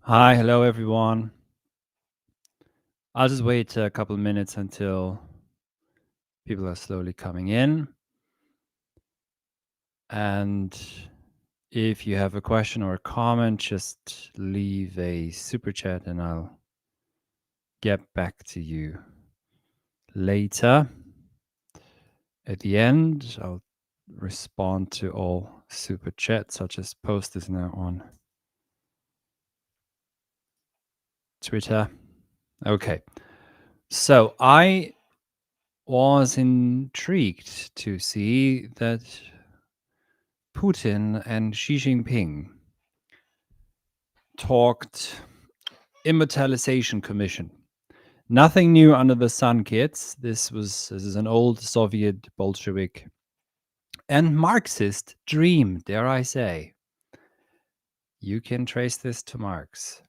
Hi, hello everyone. I'll just wait a couple of minutes until people are slowly coming in. And if you have a question or a comment, just leave a super chat and I'll get back to you later. At the end, I'll respond to all super chats. I'll just post this now on Twitter. Okay. So I was intrigued to see that Putin and Xi Jinping talked Immortalisation Commission. Nothing new under the sun, kids. This is an old Soviet Bolshevik and Marxist dream, dare I say. You can trace this to Marx.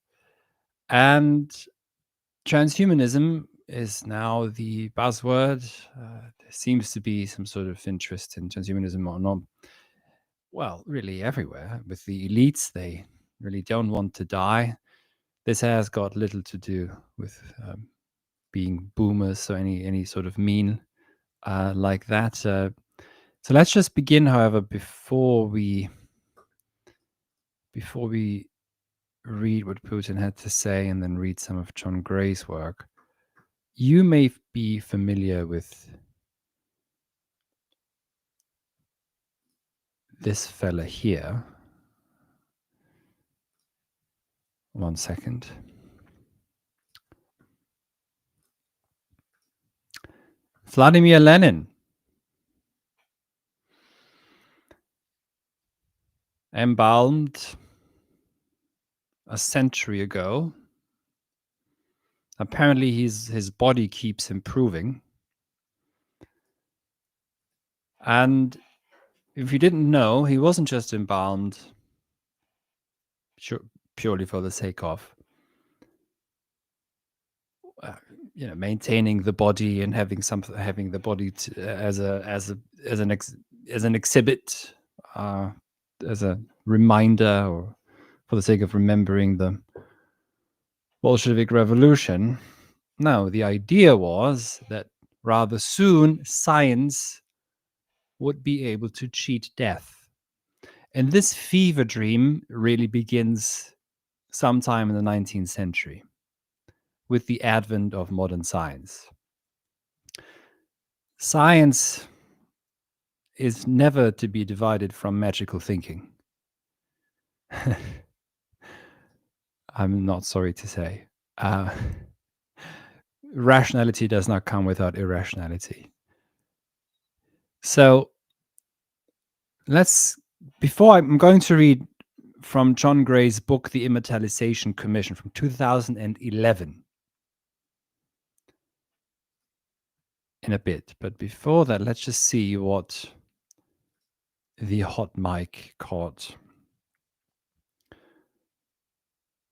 And transhumanism is now the buzzword. There seems to be some sort of interest in transhumanism or not. Well, really everywhere. With the elites, they really don't want to die. This has got little to do with being boomers or any sort of mean like that. So let's just begin, however, before we read what Putin had to say and then read some of John Gray's work. You may be familiar with this fella here. One second. Vladimir Lenin. Embalmed a century ago. Apparently his body keeps improving. And if you didn't know, he wasn't just embalmed purely for the sake of maintaining the body and having the body as an exhibit, as a reminder, or for the sake of remembering the Bolshevik Revolution. No, the idea was that rather soon science would be able to cheat death. And this fever dream really begins sometime in the 19th century with the advent of modern science. Science is never to be divided from magical thinking. I'm not sorry to say. Rationality does not come without irrationality. So before I'm going to read from John Gray's book, The Immortalisation Commission from 2011 in a bit. But before that, let's just see what the hot mic caught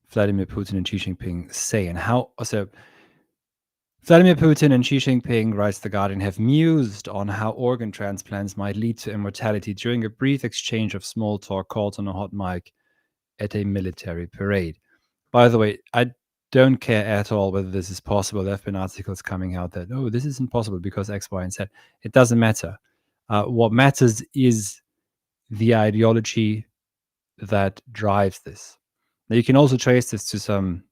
Vladimir Putin and Xi Jinping say, and how. So Vladimir Putin and Xi Jinping, writes The Guardian, have mused on how organ transplants might lead to immortality during a brief exchange of small talk called on a hot mic at a military parade. By the way, I don't care at all whether this is possible. There have been articles coming out that, this isn't possible because X, Y, and Z. It doesn't matter. What matters is the ideology that drives this. Now, you can also trace this to some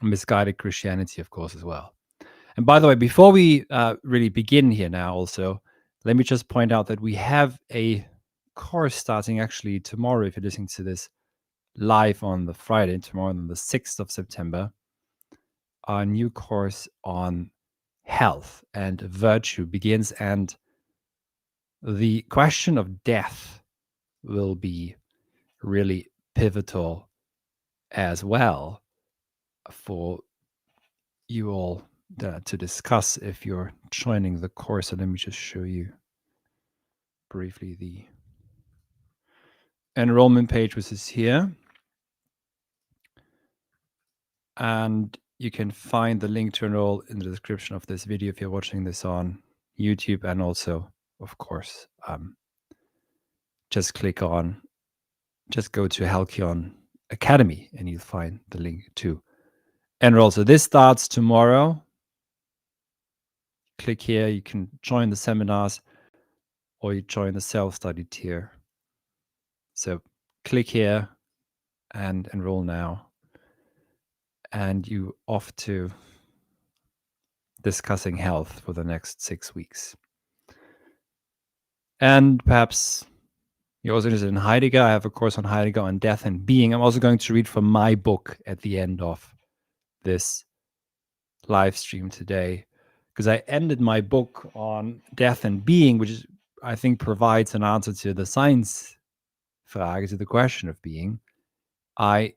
misguided Christianity, of course, as well. And by the way, before we really begin here now, also, let me just point out that we have a course starting actually tomorrow, if you're listening to this live on the Friday, tomorrow on the 6th of September, our new course on health and virtue begins, and the question of death will be really pivotal as well for you all to discuss if you're joining the course. So let me just show you briefly the enrollment page, which is here. And you can find the link to enroll in the description of this video if you're watching this on YouTube. And also, of course, just go to Halcyon Academy, and you'll find the link to enroll. So this starts tomorrow. Click here. You can join the seminars, or you join the self-study tier. So click here and enroll now. And you off to discussing health for the next 6 weeks. And perhaps you're also interested in Heidegger. I have a course on Heidegger on death and being. I'm also going to read from my book at the end of this live stream today, because I ended my book on death and being, which is, I think, provides an answer to the science frage, to the question of being. I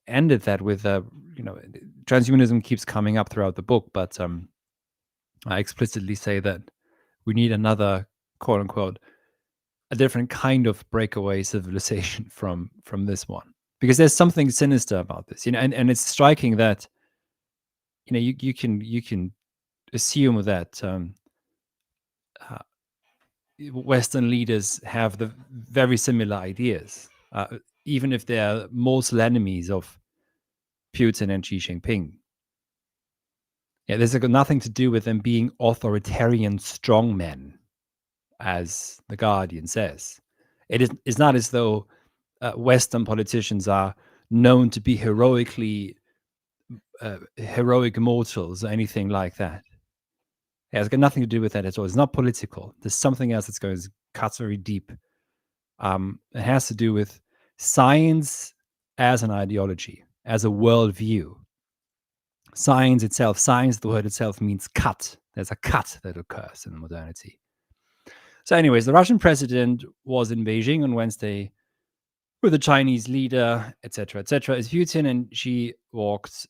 ended that with transhumanism keeps coming up throughout the book, but I explicitly say that we need another, quote unquote, a different kind of breakaway civilization from this one, because there's something sinister about this, and it's striking that you can assume that Western leaders have the very similar ideas, even if they're mortal enemies of Putin and Xi Jinping. Yeah, there's nothing to do with them being authoritarian strongmen, as The Guardian says. It's not as though Western politicians are known to be heroic mortals or anything like that. Yeah, it's got nothing to do with that at all. It's not political. There's something else that's going to cut very deep. It has to do with science as an ideology, as a worldview. Science, the word itself means cut. There's a cut that occurs in modernity. So anyways, the Russian president was in Beijing on Wednesday with the Chinese leader, etc., as Putin and Xi walked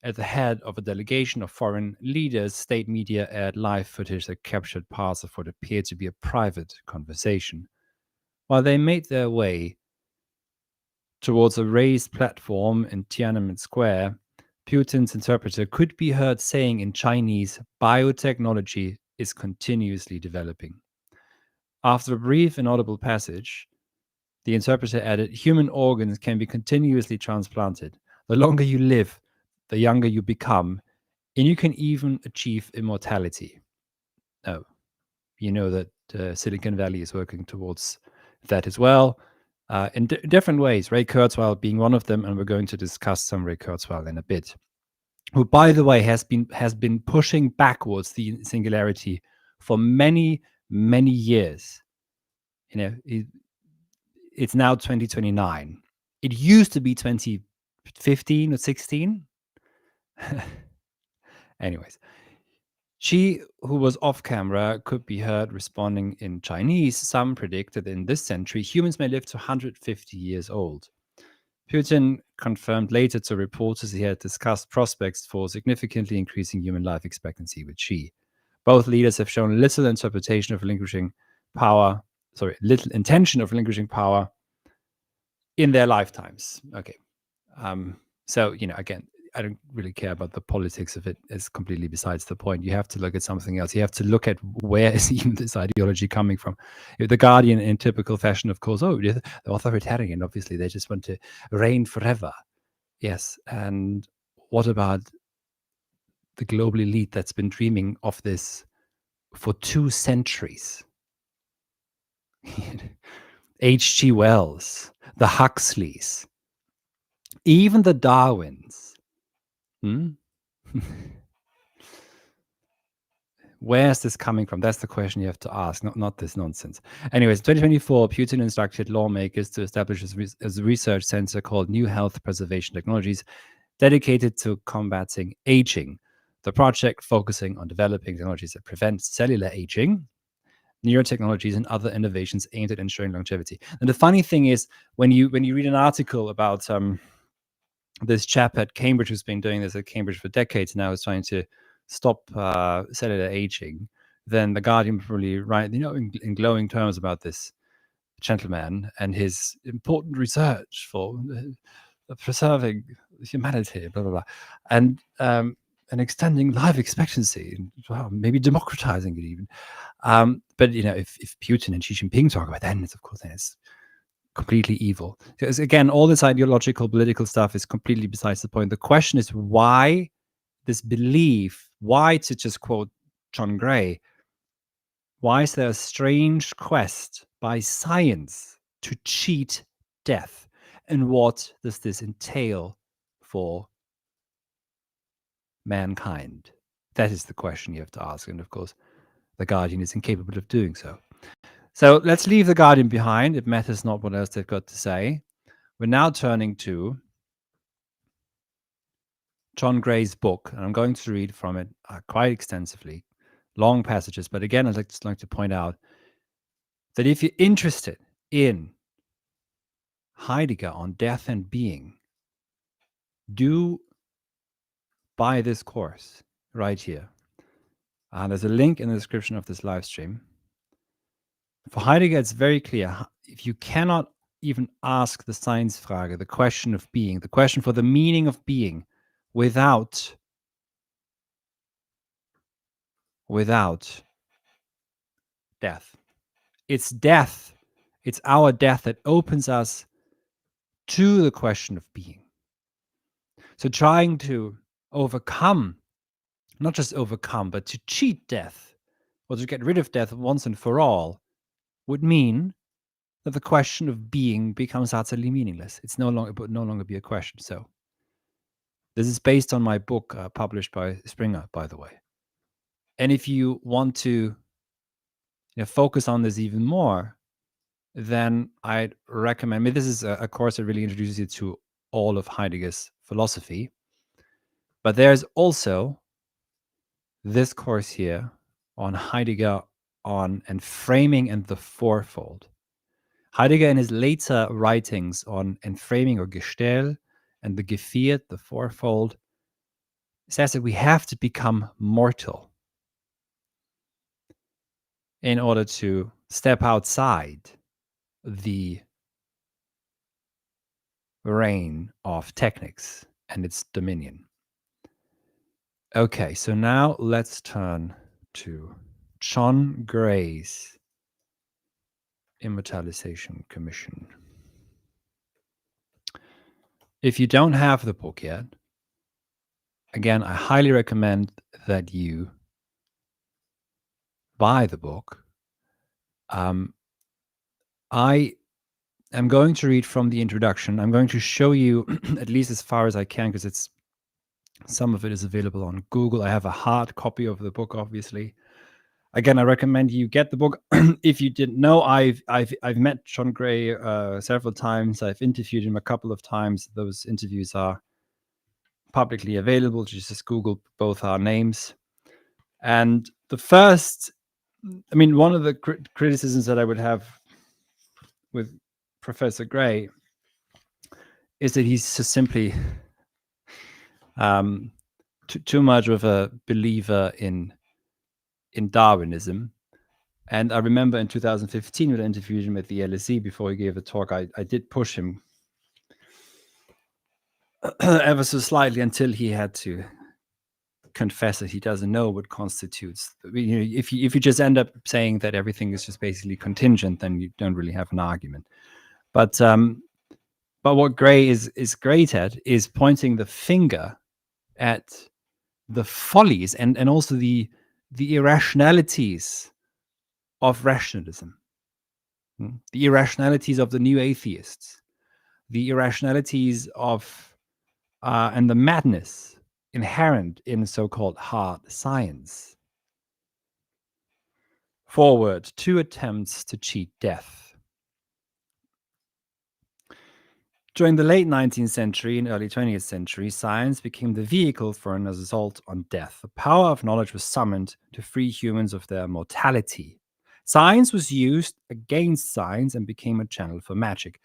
at the head of a delegation of foreign leaders. State media aired live footage that captured parts of what appeared to be a private conversation. While they made their way towards a raised platform in Tiananmen Square, Putin's interpreter could be heard saying in Chinese, "Biotechnology is continuously developing." After a brief inaudible passage, the interpreter added, "Human organs can be continuously transplanted. The longer you live, the younger you become, and you can even achieve immortality." Oh, you know that Silicon Valley is working towards that as well, in different ways. Ray Kurzweil being one of them, and we're going to discuss some Ray Kurzweil in a bit, who, by the way, has been pushing backwards the singularity for many, many years. It's now 2029. It used to be 2015 or 16. Anyways, Xi, who was off camera, could be heard responding in Chinese. Some predict that in this century, humans may live to 150 years old. Putin confirmed later to reporters he had discussed prospects for significantly increasing human life expectancy with Xi. Both leaders have shown little intention of relinquishing power in their lifetimes. Okay. So, again, I don't really care about the politics of it. It's completely besides the point. You have to look at something else. You have to look at where is even this ideology coming from. The Guardian, in typical fashion, of course, they're authoritarian. Obviously, they just want to reign forever. Yes. And what about the global elite that's been dreaming of this for 2 centuries? H.G. Wells, the Huxleys, even the Darwins. Where's this coming from? That's the question you have to ask, not this nonsense. Anyways, 2024, Putin instructed lawmakers to establish a research center called New Health Preservation Technologies, dedicated to combating aging. The project focusing on developing technologies that prevent cellular aging, neurotechnologies, and other innovations aimed at ensuring longevity. And the funny thing is, when you read an article about this chap at Cambridge who's been doing this at Cambridge for decades now, is trying to stop cellular aging, then the Guardian probably write, in glowing terms about this gentleman and his important research for preserving humanity, blah blah blah, and extending life expectancy, well, maybe democratizing it even. But if Putin and Xi Jinping talk about that, then it's completely evil. Because again, all this ideological, political stuff is completely besides the point. The question is why this belief, why, to just quote John Gray, why is there a strange quest by science to cheat death? And what does this entail for mankind? That is the question you have to ask. And of course, the Guardian is incapable of doing so. So let's leave the Guardian behind. It matters not what else they've got to say. We're now turning to John Gray's book, and I'm going to read from it quite extensively, long passages. But again, I'd just like to point out that if you're interested in Heidegger on death and being, do buy this course right here. There's a link in the description of this live stream. For Heidegger, it's very clear. If you cannot even ask the Seinsfrage, the question of being, the question for the meaning of being, without death. It's death. It's our death that opens us to the question of being. So trying to overcome, not just overcome, but to cheat death, or to get rid of death once and for all, would mean that the question of being becomes utterly meaningless. It's no longer be a question. So this is based on my book published by Springer, by the way. And if you want to focus on this even more, then I'd recommend, this is a course that really introduces you to all of Heidegger's philosophy. But there's also this course here on Heidegger on Enframing and the Fourfold. Heidegger, in his later writings on Enframing or Gestell and the Geviert, the Fourfold, says that we have to become mortal in order to step outside the reign of technics and its dominion. Okay, so now let's turn to John Gray's Immortalisation Commission. If you don't have the book yet, again, I highly recommend that you buy the book. I am going to read from the introduction. I'm going to show you, at least as far as I can, because some of it is available on Google. I have a hard copy of the book, obviously. Again, I recommend you get the book. If you didn't know, I've met John Gray several times. I've interviewed him a couple of times. Those interviews are publicly available. Just Google both our names. And the first, one of the criticisms that I would have with Professor Gray is that he's just simply too much of a believer in Darwinism. And I remember in 2015 when I interviewed him at the LSE before he gave a talk, I did push him ever so slightly until he had to confess that he doesn't know what constitutes. If you just end up saying that everything is just basically contingent, then you don't really have an argument. But what Gray is great at is pointing the finger at the follies and also the irrationalities of rationalism, the irrationalities of the new atheists, the irrationalities of and the madness inherent in so-called hard science. Forward, 2 attempts to cheat death. During the late 19th century and early 20th century, science became the vehicle for an assault on death. The power of knowledge was summoned to free humans of their mortality. Science was used against science and became a channel for magic.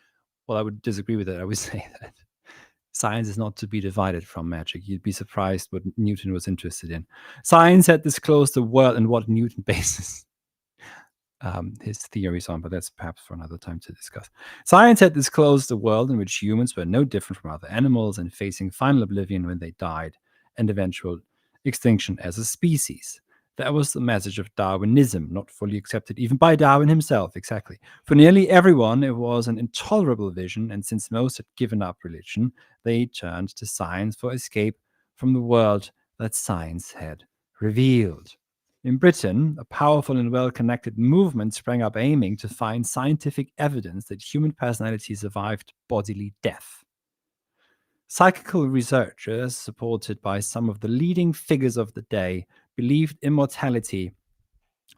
Well, I would disagree with that. I would say that science is not to be divided from magic. You'd be surprised what Newton was interested in. Science had disclosed the world and what Newton bases his theories on, but that's perhaps for another time to discuss. Science had disclosed a world in which humans were no different from other animals and facing final oblivion when they died and eventual extinction as a species. That was the message of Darwinism, not fully accepted even by Darwin himself, exactly. For nearly everyone, it was an intolerable vision, and since most had given up religion, they turned to science for escape from the world that science had revealed. In Britain, a powerful and well-connected movement sprang up aiming to find scientific evidence that human personality survived bodily death. Psychical researchers, supported by some of the leading figures of the day, believed immortality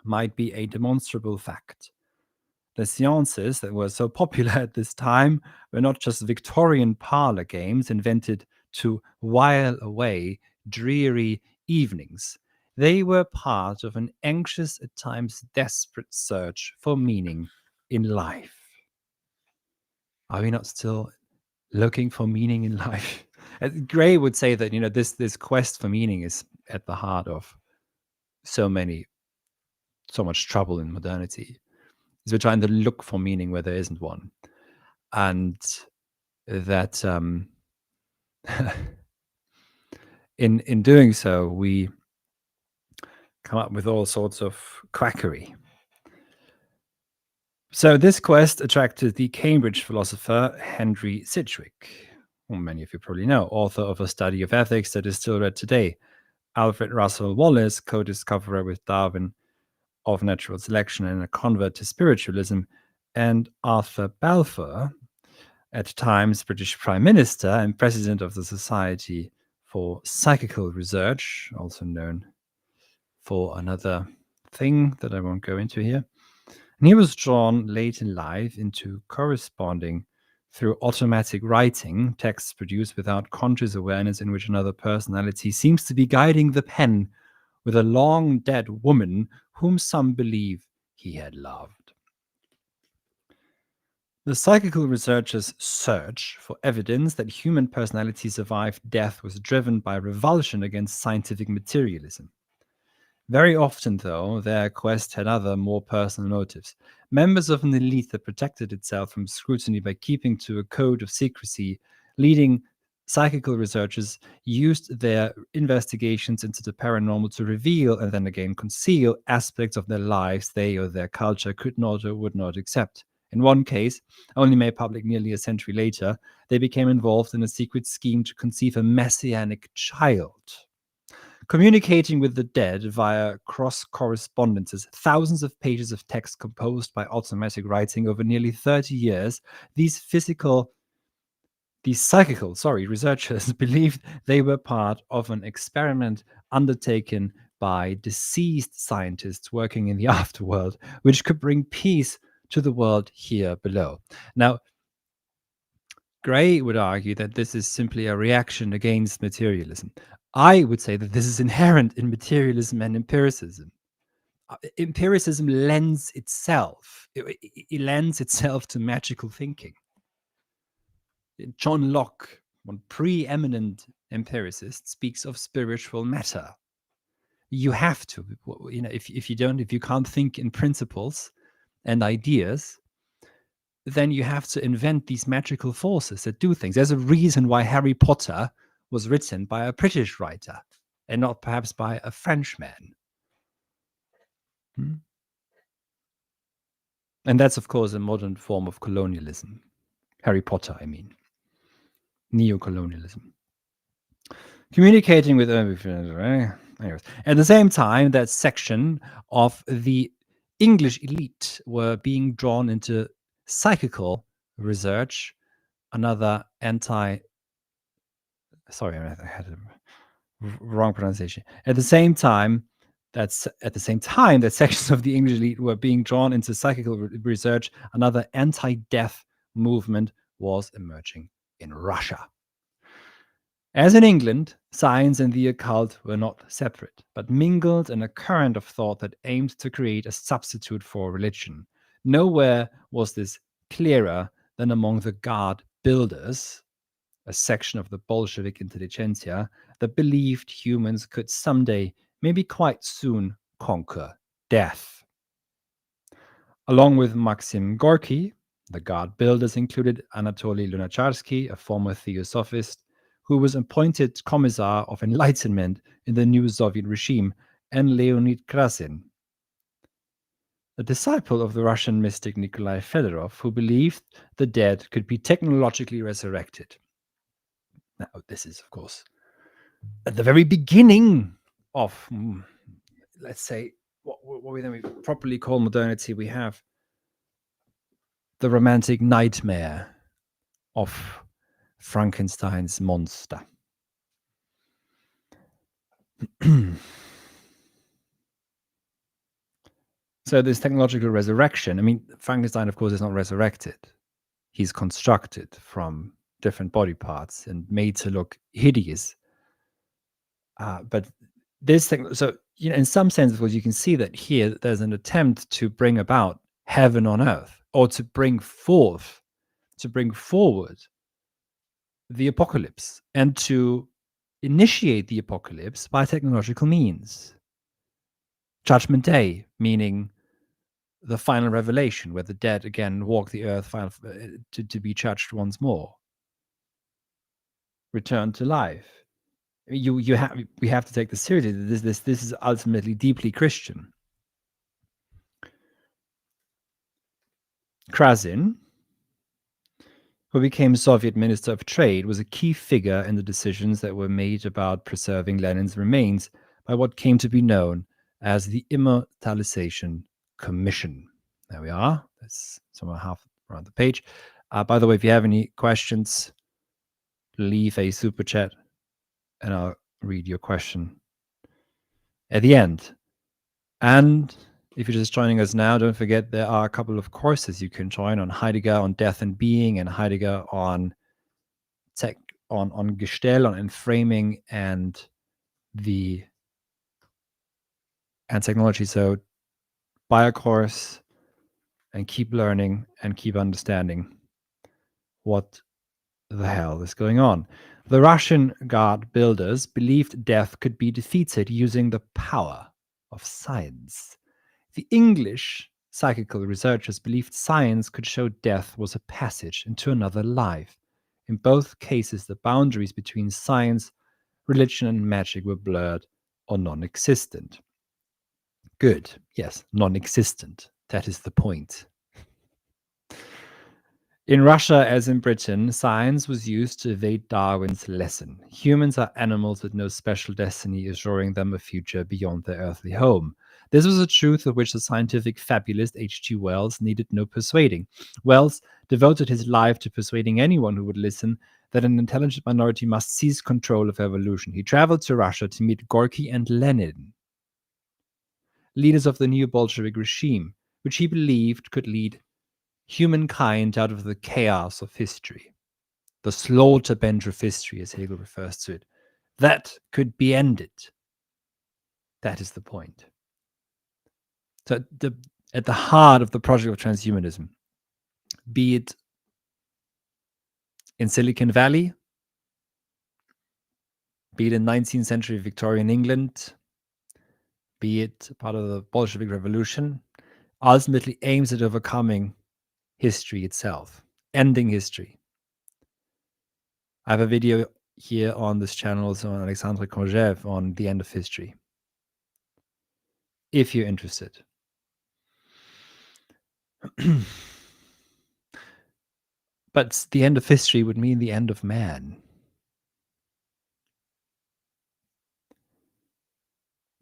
might be a demonstrable fact. The seances that were so popular at this time were not just Victorian parlor games invented to while away dreary evenings. They were part of an anxious, at times desperate search for meaning in life. Are we not still looking for meaning in life? Gray would say that this quest for meaning is at the heart of so much trouble in modernity. Is we're trying to look for meaning where there isn't one, and that in doing so we come up with all sorts of quackery. So this quest attracted the Cambridge philosopher Henry Sidgwick, whom many of you probably know, author of a study of ethics that is still read today. Alfred Russel Wallace, co-discoverer with Darwin of natural selection and a convert to spiritualism, and Arthur Balfour, at times British Prime Minister and President of the Society for Psychical Research, also known for another thing that I won't go into here. And he was drawn late in life into corresponding through automatic writing, texts produced without conscious awareness in which another personality seems to be guiding the pen with a long dead woman whom some believe he had loved. The psychical researchers' search for evidence that human personality survived death was driven by revulsion against scientific materialism. Very often, though, their quest had other, more personal motives. Members of an elite that protected itself from scrutiny by keeping to a code of secrecy, leading psychical researchers used their investigations into the paranormal to reveal and then again conceal aspects of their lives they or their culture could not or would not accept. In one case, only made public nearly a century later, they became involved in a secret scheme to conceive a messianic child. Communicating with the dead via cross correspondences, thousands of pages of text composed by automatic writing over nearly 30 years, these psychical researchers believed they were part of an experiment undertaken by deceased scientists working in the afterworld, which could bring peace to the world here below. Now, Gray would argue that this is simply a reaction against materialism. I would say that this is inherent in materialism and empiricism. Empiricism lends itself to magical thinking. John Locke, one preeminent empiricist, speaks of spiritual matter. You have to, if you can't think in principles and ideas, then you have to invent these magical forces that do things. There's a reason why Harry Potter was written by a British writer and not perhaps by a Frenchman. And that's, of course, a modern form of colonialism. Harry Potter, I mean. Neo-colonialism. Communicating with... Anyways. At the same time, that section of the English elite were being drawn into psychical research, another sorry, I had a wrong pronunciation. At the same time, that sections of the English elite were being drawn into psychical research, another anti-death movement was emerging in Russia. As in England, science and the occult were not separate, but mingled in a current of thought that aimed to create a substitute for religion. Nowhere was this clearer than among the God builders, a section of the Bolshevik intelligentsia that believed humans could someday, maybe quite soon, conquer death. Along with Maxim Gorky, the God builders included Anatoly Lunacharsky, a former theosophist, who was appointed Commissar of Enlightenment in the new Soviet regime, and Leonid Krasin, a disciple of the Russian mystic Nikolai Fedorov, who believed the dead could be technologically resurrected. Now, this is, of course, at the very beginning of, let's say, what we then properly call modernity. We have the romantic nightmare of Frankenstein's monster. So this technological resurrection, I mean, Frankenstein, of course, is not resurrected. He's constructed from different body parts and made to look hideous. But this thing, so, in some sense, of course, you can see that here there's an attempt to bring about heaven on earth, or to bring forward the apocalypse, and to initiate the apocalypse by technological means. Judgment Day, meaning the final revelation, where the dead again walk the earth to be judged once more. Return to life. We have to take this seriously. This is ultimately deeply Christian. Krasin, who became Soviet Minister of Trade, was a key figure in the decisions that were made about preserving Lenin's remains by what came to be known as the Immortalisation Commission. There we are. That's somewhere half around the page. By the way, if you have any questions, leave a super chat and I'll read your question at the end. And if you're just joining us now, don't forget there are a couple of courses you can join on Heidegger on death and being, and Heidegger on tech, on Gestell, on Enframing, and technology. So buy a course and keep learning and keep understanding what the hell is going on. The Russian god builders believed death could be defeated using the power of science. The English psychical researchers believed science could show death was a passage into another life. In both cases, the boundaries between science, religion, and magic were blurred or non-existent. Good. Yes, non-existent. That is the point. In Russia, as in Britain, science was used to evade Darwin's lesson. Humans are animals with no special destiny assuring them a future beyond their earthly home. This was a truth of which the scientific fabulist H.G. Wells needed no persuading. Wells devoted his life to persuading anyone who would listen that an intelligent minority must seize control of evolution. He traveled to Russia to meet Gorky and Lenin, leaders of the new Bolshevik regime, which he believed could lead humankind out of the chaos of history, the slaughter bench of history, as Hegel refers to it. That could be ended. That is the point. So at the heart of the project of transhumanism, be it in Silicon Valley, be it in 19th century Victorian England, be it part of the Bolshevik Revolution, ultimately aims at overcoming history itself, ending history. I have a video here on this channel, also on Alexandre Konjev, on the end of history, if you're interested. But the end of history would mean the end of man.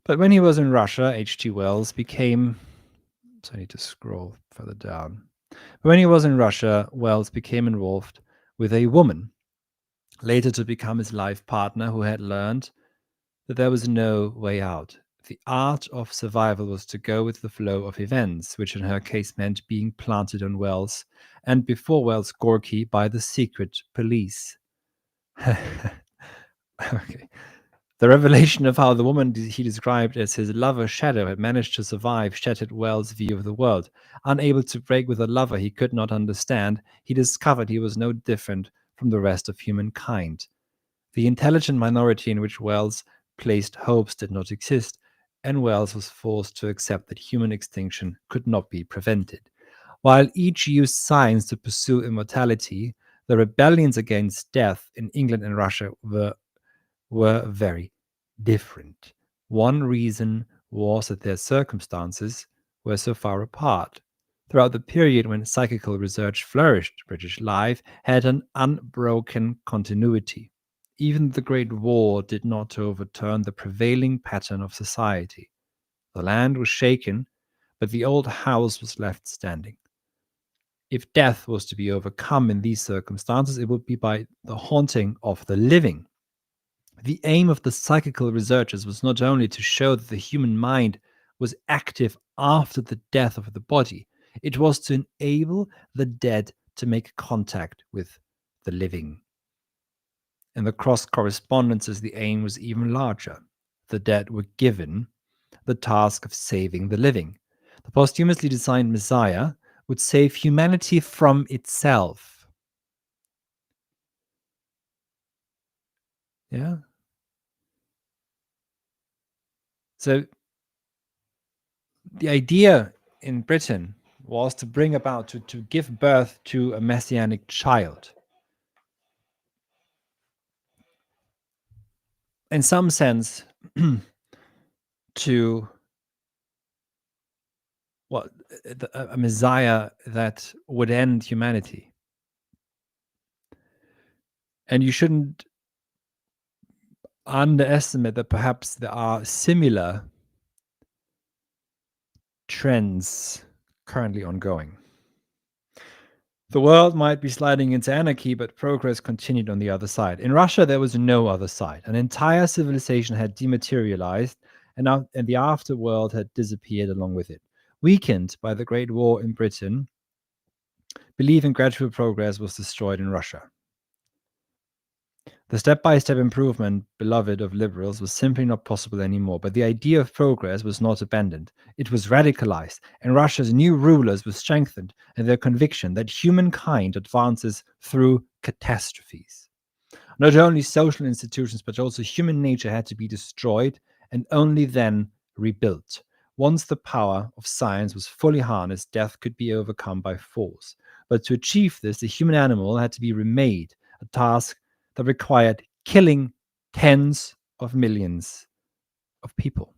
But when he was in Russia, H.G. Wells became... So I need to scroll further down. But when he was in Russia, Wells became involved with a woman, later to become his life partner, who had learned that there was no way out. The art of survival was to go with the flow of events, which in her case meant being planted on Wells, and before Wells, Gorky, by the secret police. Okay. The revelation of how the woman he described as his lover Shadow had managed to survive shattered Wells' view of the world. Unable to break with a lover he could not understand, he discovered he was no different from the rest of humankind. The intelligent minority in which Wells placed hopes did not exist, and Wells was forced to accept that human extinction could not be prevented. While each used science to pursue immortality, the rebellions against death in England and Russia were very different. One reason was that their circumstances were so far apart. Throughout the period when psychical research flourished, British life had an unbroken continuity. Even the Great War did not overturn the prevailing pattern of society. The land was shaken, but the old house was left standing. If death was to be overcome in these circumstances, it would be by the haunting of the living. The aim of the psychical researchers was not only to show that the human mind was active after the death of the body, it was to enable the dead to make contact with the living. In the cross correspondences, the aim was even larger. The dead were given the task of saving the living. The posthumously designed Messiah would save humanity from itself. Yeah. So the idea in Britain was to bring about, to give birth to a messianic child. In some sense, to what a Messiah that would end humanity. And you shouldn't underestimate that perhaps there are similar trends currently ongoing. The world might be sliding into anarchy, but progress continued on the other side. In Russia, there was no other side. An entire civilization had dematerialized, and the afterworld had disappeared along with it. Weakened by the Great War in Britain, belief in gradual progress was destroyed in Russia. The step-by-step improvement, beloved of liberals, was simply not possible anymore, but the idea of progress was not abandoned. It was radicalized, and Russia's new rulers were strengthened in their conviction that humankind advances through catastrophes. Not only social institutions, but also human nature had to be destroyed and only then rebuilt. Once the power of science was fully harnessed, death could be overcome by force. But to achieve this, the human animal had to be remade, a task that required killing tens of millions of people.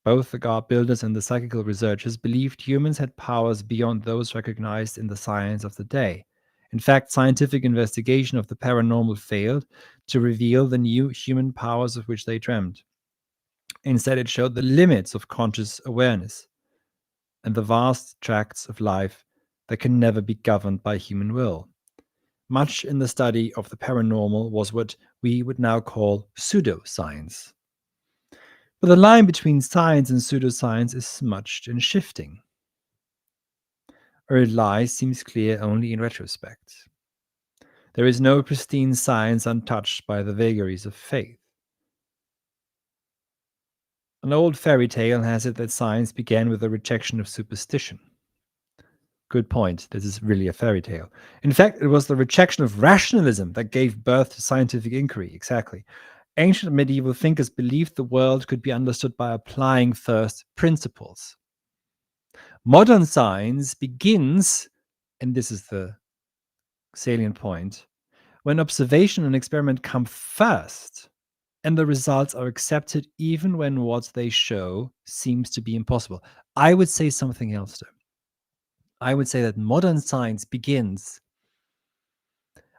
Both the god builders and the psychical researchers believed humans had powers beyond those recognized in the science of the day. In fact, scientific investigation of the paranormal failed to reveal the new human powers of which they dreamed. Instead, it showed the limits of conscious awareness and the vast tracts of life that can never be governed by human will. Much in the study of the paranormal was what we would now call pseudoscience. But the line between science and pseudoscience is smudged and shifting. Where it lies seems clear only in retrospect. There is no pristine science untouched by the vagaries of faith. An old fairy tale has it that science began with a rejection of superstition. Good point. This is really a fairy tale. In fact, it was the rejection of rationalism that gave birth to scientific inquiry. Exactly. Ancient medieval thinkers believed the world could be understood by applying first principles. Modern science begins, and this is the salient point, when observation and experiment come first, and the results are accepted even when what they show seems to be impossible. I would say something else, though. I would say that modern science begins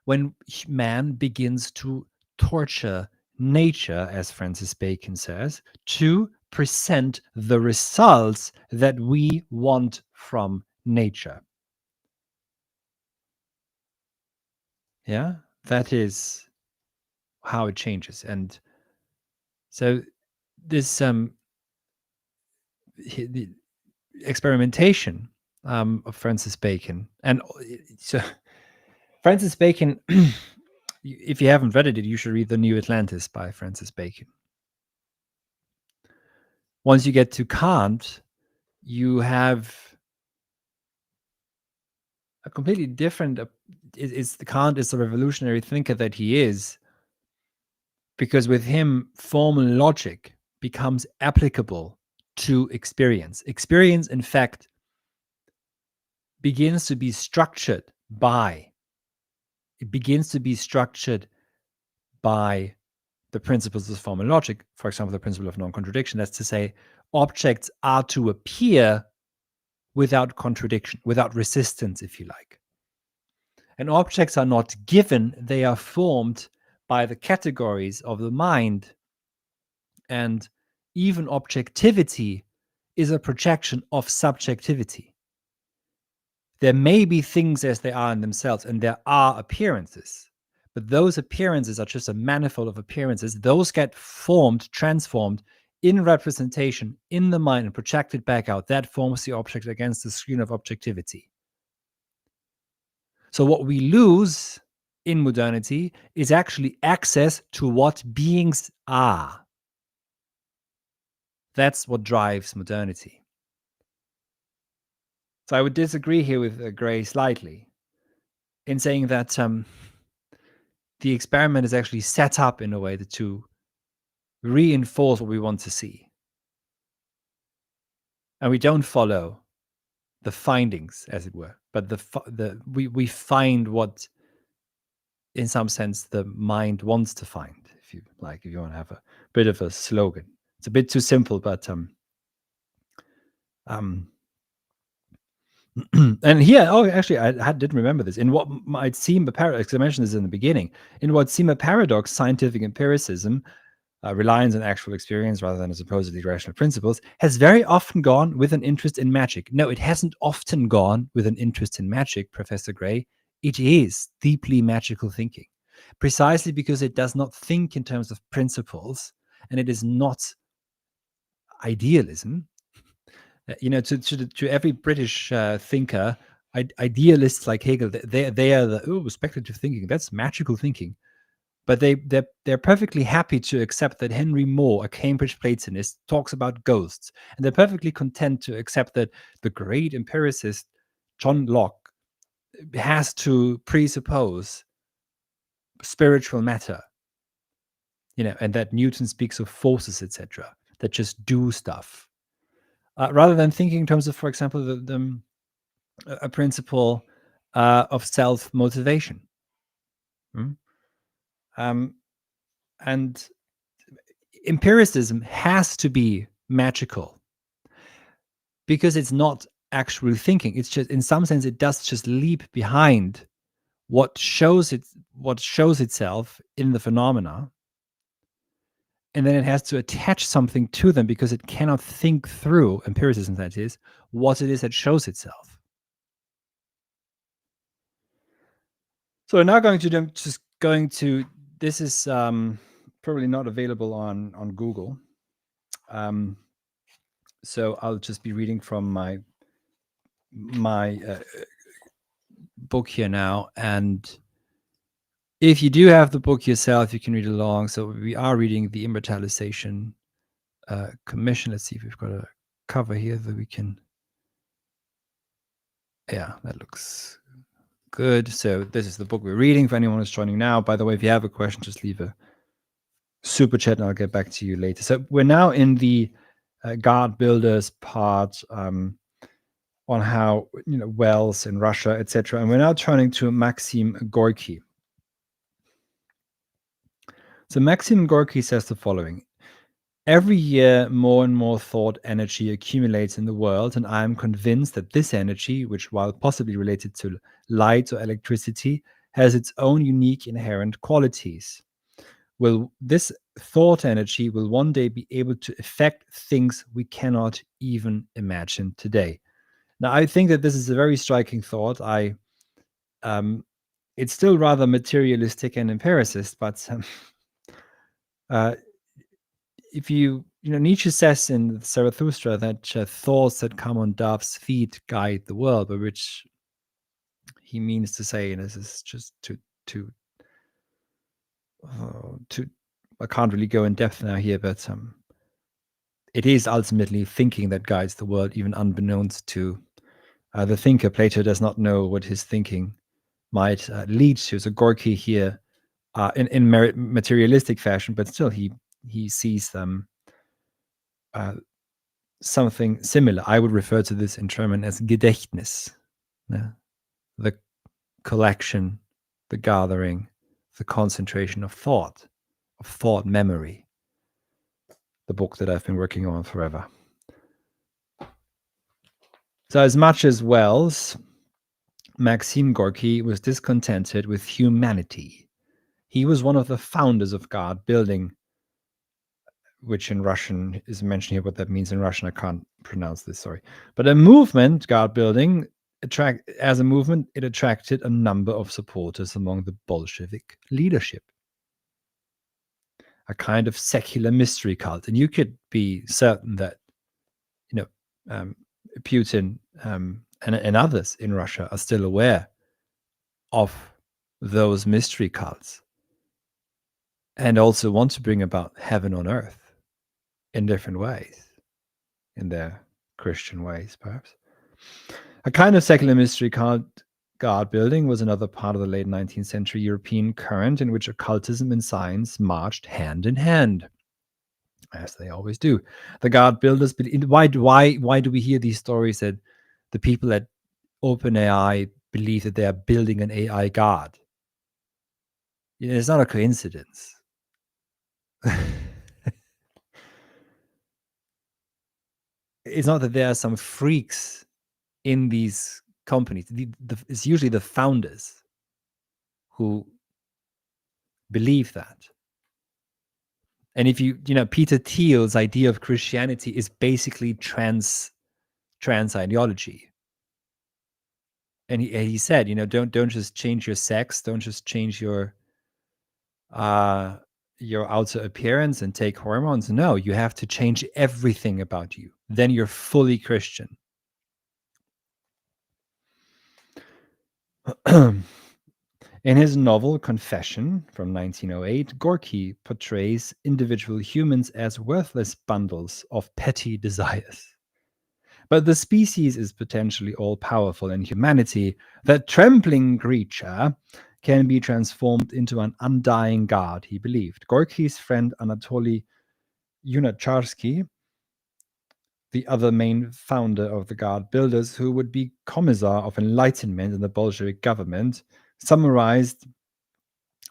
when man begins to torture nature, as Francis Bacon says, to present the results that we want from nature. Yeah, that is how it changes. And so this the experimentation of Francis Bacon, and so Francis Bacon, if you haven't read it, you should read The New Atlantis by Francis Bacon. Once you get to Kant, you have a completely different. Kant is the revolutionary thinker that he is, because with him, formal logic becomes applicable to experience. Experience, in fact, begins to be structured by. It begins to be structured by the principles of formal logic, for example, the principle of non-contradiction. That's to say, objects are to appear without contradiction, without resistance, if you like. And objects are not given, they are formed by the categories of the mind. And even objectivity is a projection of subjectivity. There may be things as they are in themselves, and there are appearances. But those appearances are just a manifold of appearances. Those get formed, transformed in representation in the mind and projected back out. That forms the object against the screen of objectivity. So what we lose in modernity is actually access to what beings are. That's what drives modernity. So I would disagree here with Gray slightly in saying that the experiment is actually set up in a way to reinforce what we want to see. And we don't follow the findings, as it were, but we find what, in some sense, the mind wants to find, if you like, if you want to have a bit of a slogan. It's a bit too simple, but and here, actually, I didn't remember this. In what might seem a paradox, I mentioned this in the beginning, in what seem a paradox, scientific empiricism, reliance on actual experience rather than supposedly rational principles, has very often gone with an interest in magic. No, it hasn't often gone with an interest in magic, Professor Gray. It is deeply magical thinking, precisely because it does not think in terms of principles, and it is not idealism. To every British thinker, idealists like Hegel, they are the speculative thinking. That's magical thinking. But they're perfectly happy to accept that Henry Moore, a Cambridge Platonist, talks about ghosts, and they're perfectly content to accept that the great empiricist John Locke has to presuppose spiritual matter, and that Newton speaks of forces, etc., that just do stuff, rather than thinking in terms of, for example, a principle of self-motivation. And empiricism has to be magical because it's not actually thinking. It's just, in some sense, it does just leap behind what shows itself in the phenomena, and then it has to attach something to them because it cannot think through, empiricism that is, what it is that shows itself. So we're now going to this is probably not available on Google. So I'll just be reading from my book here now, and if you do have the book yourself, you can read along. So we are reading the Immortalisation Commission. Let's see if we've got a cover here that we can. Yeah, that looks good. So this is the book we're reading for anyone who's joining now. By the way, if you have a question, just leave a super chat and I'll get back to you later. So we're now in the God builders part, on how wells in Russia, etc. And we're now turning to Maxim Gorky. So Maxim Gorky says the following: every year, more and more thought energy accumulates in the world, and I am convinced that this energy, which, while possibly related to light or electricity, has its own unique inherent qualities. This thought energy will one day be able to affect things we cannot even imagine today. Now, I think that this is a very striking thought. It's still rather materialistic and empiricist, but if Nietzsche says in Zarathustra that thoughts that come on dove's feet guide the world, by which he means to say, and this is just to I can't really go in depth now here, but it is ultimately thinking that guides the world, even unbeknownst to the thinker. Plato does not know what his thinking might lead to. So Gorky here, in materialistic fashion, but still he sees them something similar. I would refer to this in German as Gedächtnis, the collection, the gathering, the concentration of thought. of thought memory, the book that I've been working on forever. So as much as Wells, Maxim Gorky was discontented with humanity. He was one of the founders of God building, which in Russian is mentioned here. What that means in Russian, I can't pronounce this, sorry. But a movement, God building, as a movement, it attracted a number of supporters among the Bolshevik leadership. A kind of secular mystery cult. And you could be certain that, Putin and others in Russia are still aware of those mystery cults and also want to bring about heaven on earth in different ways, in their Christian ways, perhaps. A kind of secular mystery cult God building was another part of the late 19th century European current in which occultism and science marched hand in hand, as they always do. The God builders, why do we hear these stories that the people at OpenAI believe that they are building an AI God? It's not a coincidence. It's not that there are some freaks in these companies. It's usually the founders who believe that. And if Peter Thiel's idea of Christianity is basically trans ideology. And he said, don't just change your sex, don't just change your outer appearance and take hormones. No, you have to change everything about you. Then you're fully Christian. In his novel Confession from 1908, Gorky portrays individual humans as worthless bundles of petty desires. But the species is potentially all-powerful, and humanity, that trembling creature, can be transformed into an undying god, he believed. Gorky's friend Anatoly Lunacharsky, the other main founder of the God Builders, who would be Commissar of Enlightenment in the Bolshevik government, summarized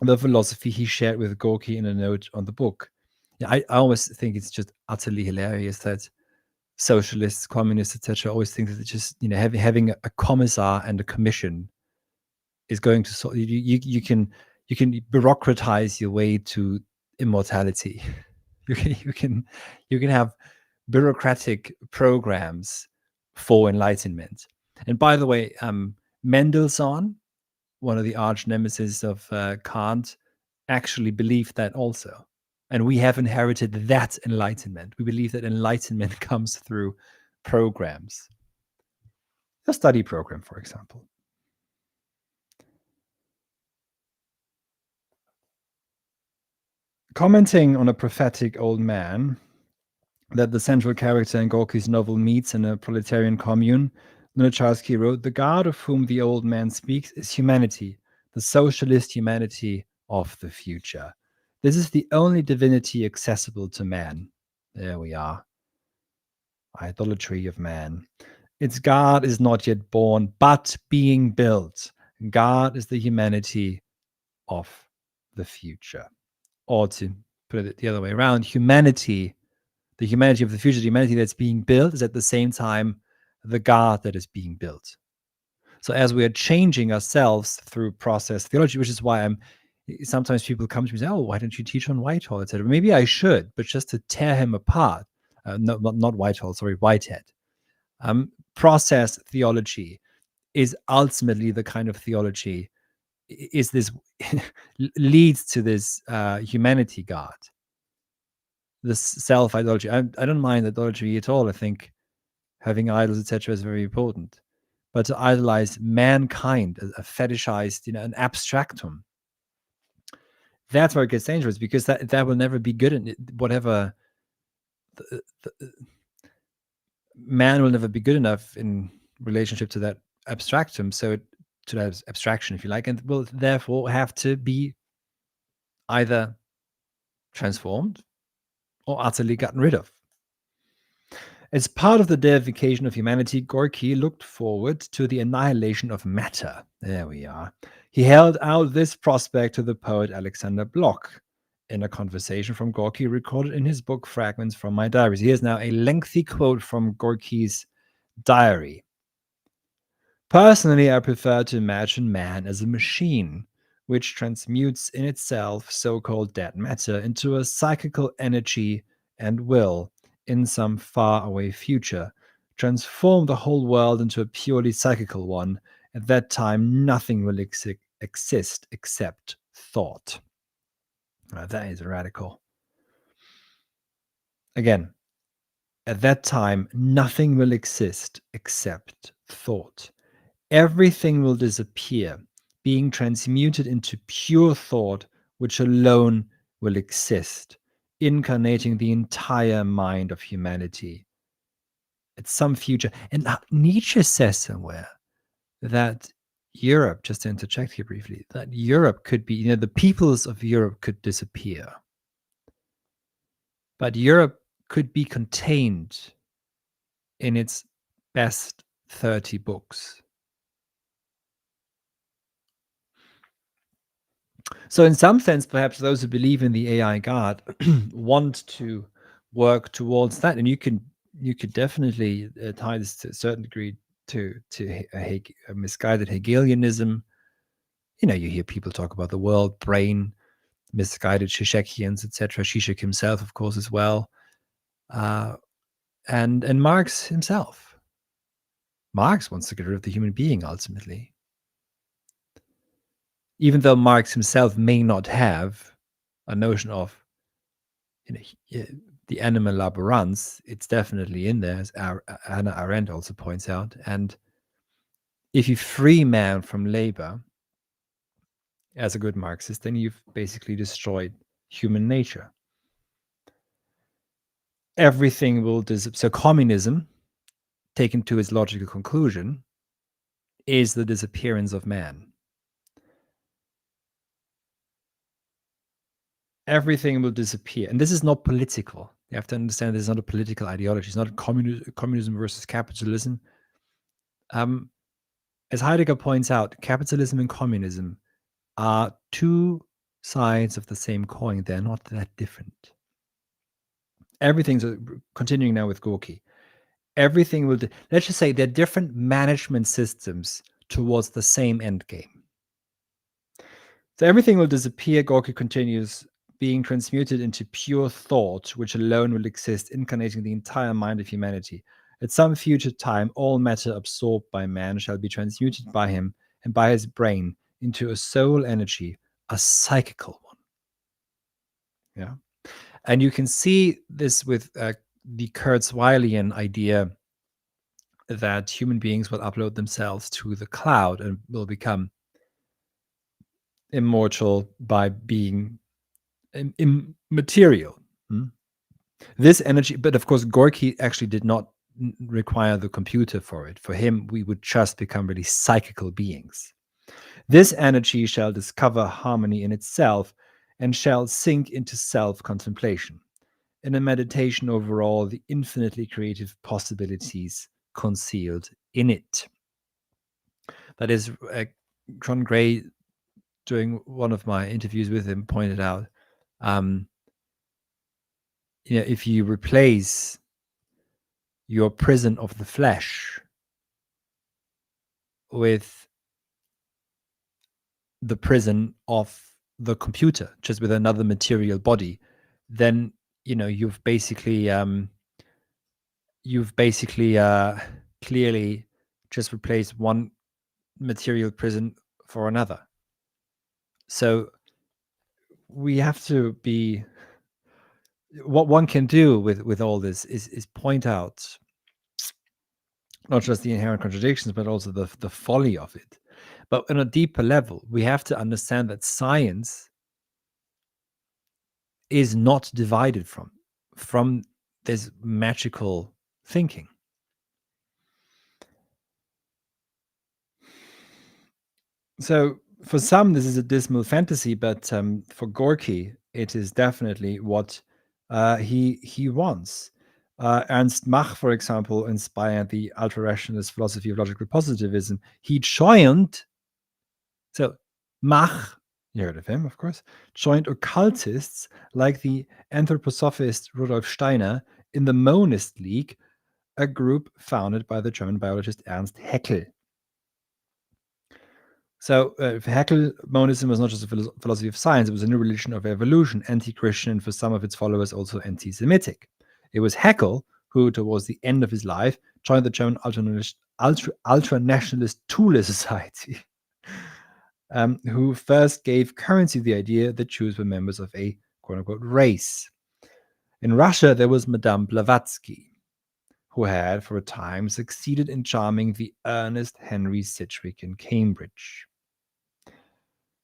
the philosophy he shared with Gorky in a note on the book. Yeah, I always think it's just utterly hilarious that socialists, communists, etc., always think that it's just having a commissar and a commission is going to solve. You can bureaucratize your way to immortality. You can have bureaucratic programs for enlightenment. And by the way, Mendelssohn, one of the arch nemesis of Kant, actually believed that also. And we have inherited that enlightenment. We believe that enlightenment comes through programs. A study program, for example. Commenting on a prophetic old man that the central character in Gorky's novel meets in a proletarian commune, Lunacharsky wrote, "The God of whom the old man speaks is humanity, the socialist humanity of the future. This is the only divinity accessible to man." There we are. Idolatry of man. Its God is not yet born, but being built. God is the humanity of the future. Or to put it the other way around, humanity, the humanity of the future, the humanity that's being built, is at the same time the God that is being built. So as we are changing ourselves through process theology, which is why sometimes people come to me and say, "Oh, why don't you teach on Whitehall, etc." Maybe I should, but just to tear him apart. Not Whitehall, sorry, Whitehead. Process theology is ultimately the kind of theology leads to this humanity God, this self-idolatry. I don't mind idolatry at all. I think having idols, etc., is very important. But to idolize mankind, a fetishized, an abstractum, that's where it gets dangerous, because that will never be good. And whatever, man will never be good enough in relationship to that abstractum, to that abstraction, if you like, and will therefore have to be either transformed or utterly gotten rid of. As part of the deification of humanity, Gorky looked forward to the annihilation of matter. There we are. He held out this prospect to the poet Alexander Bloch, in a conversation from Gorky recorded in his book Fragments from My Diaries. Here's now a lengthy quote from Gorky's diary. Personally, I prefer to imagine man as a machine, which transmutes in itself so-called dead matter into a psychical energy and will, in some faraway future, transform the whole world into a purely psychical one. At that time, nothing will exist except thought. That is radical. Again, at that time, nothing will exist except thought. Everything will disappear, being transmuted into pure thought, which alone will exist, incarnating the entire mind of humanity. At some future, and Nietzsche says somewhere that Europe, just to interject here briefly, that Europe could be, the peoples of Europe could disappear. But Europe could be contained in its best 30 books. So in some sense, perhaps those who believe in the AI God want to work towards that. And you could definitely tie this to a certain degree to a misguided Hegelianism. You hear people talk about the world, brain, misguided Zizek'ians, etc. Zizek himself, of course, as well. And Marx himself. Marx wants to get rid of the human being, ultimately. Even though Marx himself may not have a notion of the animal laborans, it's definitely in there, as Hannah Arendt also points out. And if you free man from labor as a good Marxist, then you've basically destroyed human nature. Everything will disappear. So communism, taken to its logical conclusion, is the disappearance of man. Everything will disappear. And this is not political. You have to understand this is not a political ideology. It's not communism versus capitalism. As Heidegger points out, capitalism and communism are two sides of the same coin. They're not that different. Everything's continuing now with Gorky. Everything will, let's just say they're different management systems towards the same end game. So everything will disappear, Gorky continues, being transmuted into pure thought, which alone will exist, incarnating the entire mind of humanity. At some future time, all matter absorbed by man shall be transmuted by him and by his brain into a soul energy, a psychical one. Yeah. And you can see this with the Kurzweilian idea that human beings will upload themselves to the cloud and will become immortal by being immaterial. This energy, but of course, Gorky actually did not require the computer for it. For him, we would just become really psychical beings. This energy shall discover harmony in itself and shall sink into self-contemplation, in a meditation over all the infinitely creative possibilities concealed in it. That is, John Gray, during one of my interviews with him, pointed out, if you replace your prison of the flesh with the prison of the computer, just with another material body, then you've basically clearly just replaced one material prison for another. So we have to be, what one can do with all this is point out not just the inherent contradictions, but also the folly of it. But on a deeper level, we have to understand that science is not divided from this magical thinking. So for some, this is a dismal fantasy, but for Gorky, it is definitely what he wants. Ernst Mach, for example, inspired the ultra-rationalist philosophy of logical positivism. He joined, so Mach you heard of him, of course, joined occultists like the anthroposophist Rudolf Steiner in the Monist League, a group founded by the German biologist Ernst Haeckel. So for Haeckel, monism was not just a philosophy of science, it was a new religion of evolution, anti-Christian, and for some of its followers also anti-Semitic. It was Haeckel who, towards the end of his life, joined the German ultra-nationalist Thule Society, who first gave currency the idea that Jews were members of a quote-unquote race. In Russia, there was Madame Blavatsky, who had, for a time, succeeded in charming the earnest Henry Sidgwick in Cambridge.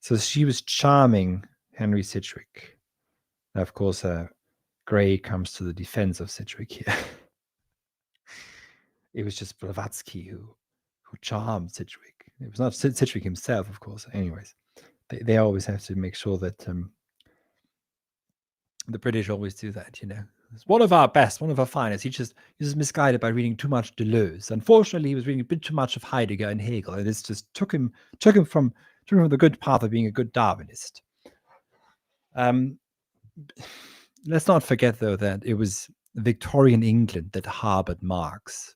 So she was charming Henry Sidgwick. Now, of course, Gray comes to the defense of Sidgwick here. It was just Blavatsky who charmed Sidgwick. It was not Sidgwick himself, of course. Anyways, they always have to make sure that the British always do that, you know. It's one of our best, one of our finest. He's just misguided by reading too much Deleuze. Unfortunately, he was reading a bit too much of Heidegger and Hegel, and this just took him from the good path of being a good Darwinist. Let's not forget, though, that it was Victorian England that harbored Marx.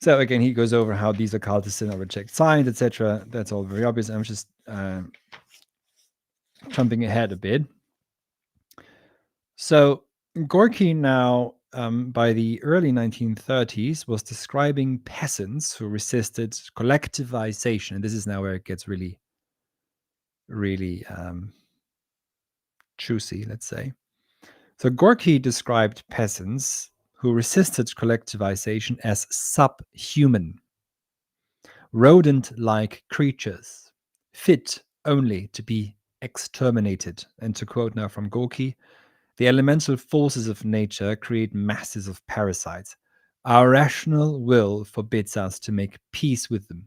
So again, he goes over how these occultists now reject science, etc. That's all very obvious. I'm just jumping ahead a bit. So Gorky now, by the early 1930s, was describing peasants who resisted collectivization. And this is now where it gets really, really juicy, let's say. So Gorky described peasants who resisted collectivization as subhuman, rodent-like creatures, fit only to be exterminated. And to quote now from Gorky, the elemental forces of nature create masses of parasites. Our rational will forbids us to make peace with them.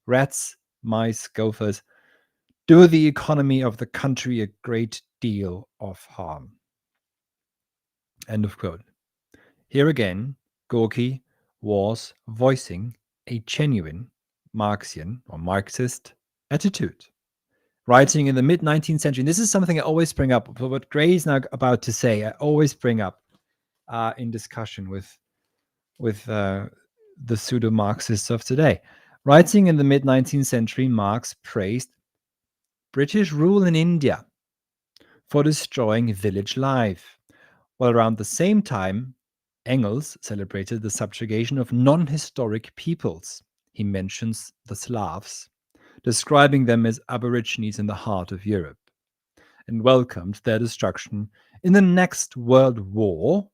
Rats, mice, gophers do the economy of the country a great deal of harm. End of quote. Here again, Gorky was voicing a genuine Marxian or Marxist attitude. Writing in the mid-19th century, and this is something I always bring up, what Gray is now about to say, I always bring up in discussion with the pseudo-Marxists of today. Writing in the mid-19th century, Marx praised British rule in India for destroying village life, while around the same time, Engels celebrated the subjugation of non-historic peoples. He mentions the Slavs, describing them as aborigines in the heart of Europe, and welcomed their destruction in the next World War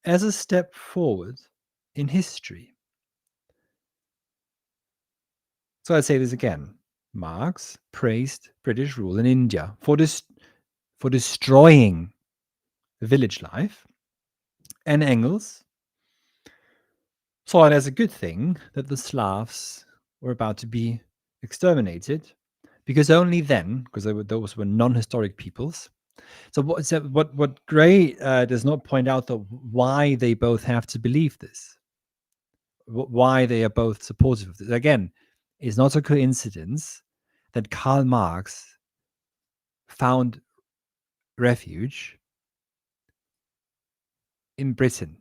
as a step forward in history. So I say this again. Marx praised British rule in India for destroying village life, and Engels saw it as a good thing that the Slavs were about to be exterminated, because only then, because those were non-historic peoples. So what Gray does not point out, though, why they both have to believe this, why they are both supportive of this. Again, it's not a coincidence that Karl Marx found refuge in Britain.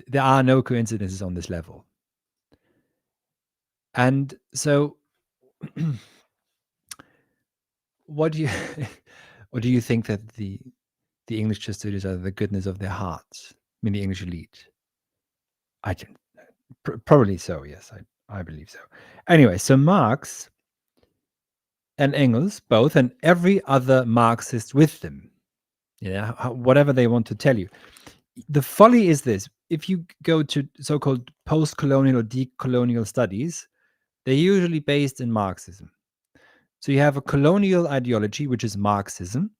There are no coincidences on this level. And so what do you think that the English just studies are the goodness of their hearts? I mean, the English elite. I can probably so. Yes, I believe so. Anyway, so Marx and Engels both, and every other Marxist with them, whatever they want to tell you. The folly is this: if you go to so-called post-colonial or decolonial studies, they're usually based in Marxism. So you have a colonial ideology, which is Marxism,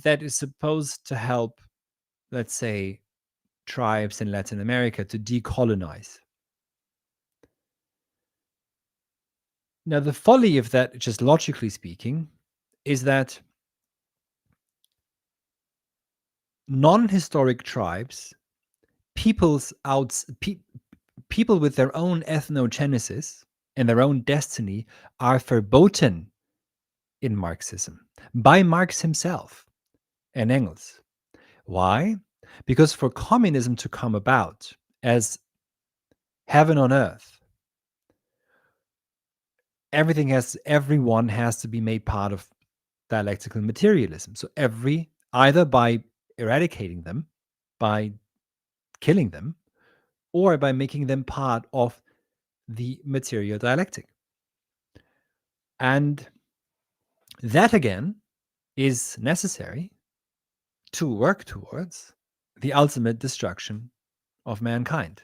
that is supposed to help, let's say, tribes in Latin America to decolonize. Now, the folly of that, just logically speaking, is that non-historic tribes, peoples people with their own ethnogenesis and their own destiny are verboten in Marxism by Marx himself and Engels. Why? Because for communism to come about as heaven on earth, everyone has to be made part of dialectical materialism. So either by eradicating them, by killing them, or by making them part of the material dialectic. And that again is necessary to work towards the ultimate destruction of mankind.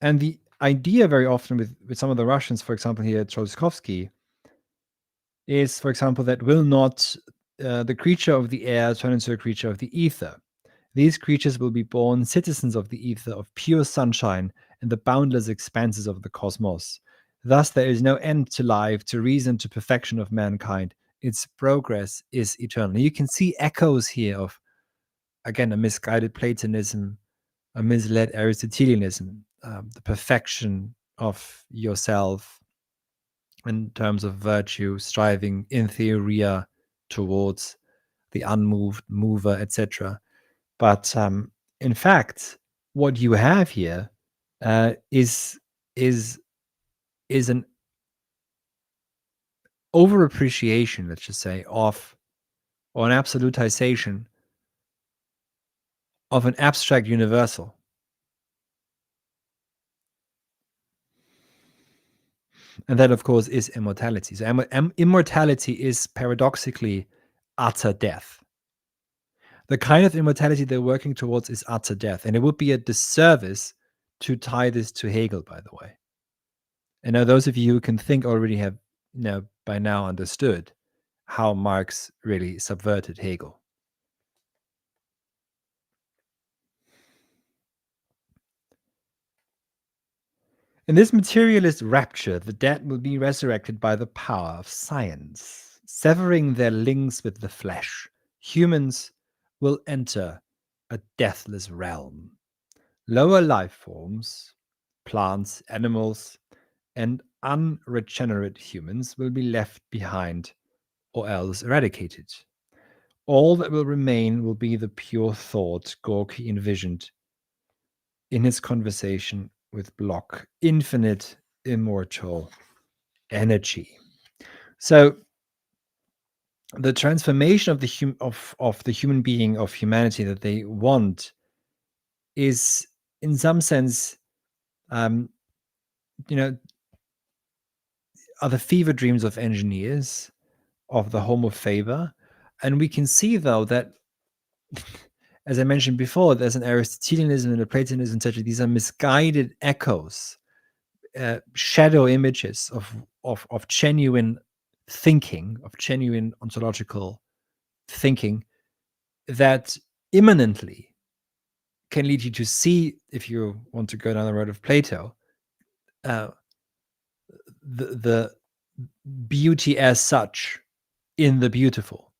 And the idea very often with some of the Russians, for example, here, Troskovsky, is, for example, that will not the creature of the air turn into a creature of the ether. These creatures will be born citizens of the ether, of pure sunshine and the boundless expanses of the cosmos. Thus, there is no end to life, to reason, to perfection of mankind. Its progress is eternal. You can see echoes here of, again, a misguided Platonism, a misled Aristotelianism, the perfection of yourself in terms of virtue, striving in theoria towards the unmoved mover, etc. But in fact, what you have here is an overappreciation, let's just say, of, or an absolutization of an abstract universal. And that, of course, is immortality. So immortality is paradoxically utter death. The kind of immortality they're working towards is utter death. And it would be a disservice to tie this to Hegel, by the way. And now those of you who can think already have by now understood how Marx really subverted Hegel. In this materialist rapture, the dead will be resurrected by the power of science, severing their links with the flesh. Humans will enter a deathless realm. Lower life forms, plants, animals, and unregenerate humans will be left behind or else eradicated. All that will remain will be the pure thought Gorky envisioned in his conversation with Bloch, infinite, immortal energy. So the transformation of the human being, of humanity that they want, is in some sense, are the fever dreams of engineers, of the Homo faber. And we can see, though, that as I mentioned before, there's an Aristotelianism and a Platonism, etc. These are misguided echoes, shadow images of genuine thinking, of genuine ontological thinking that immanently can lead you to see, if you want to go down the road of Plato, the beauty as such in the beautiful,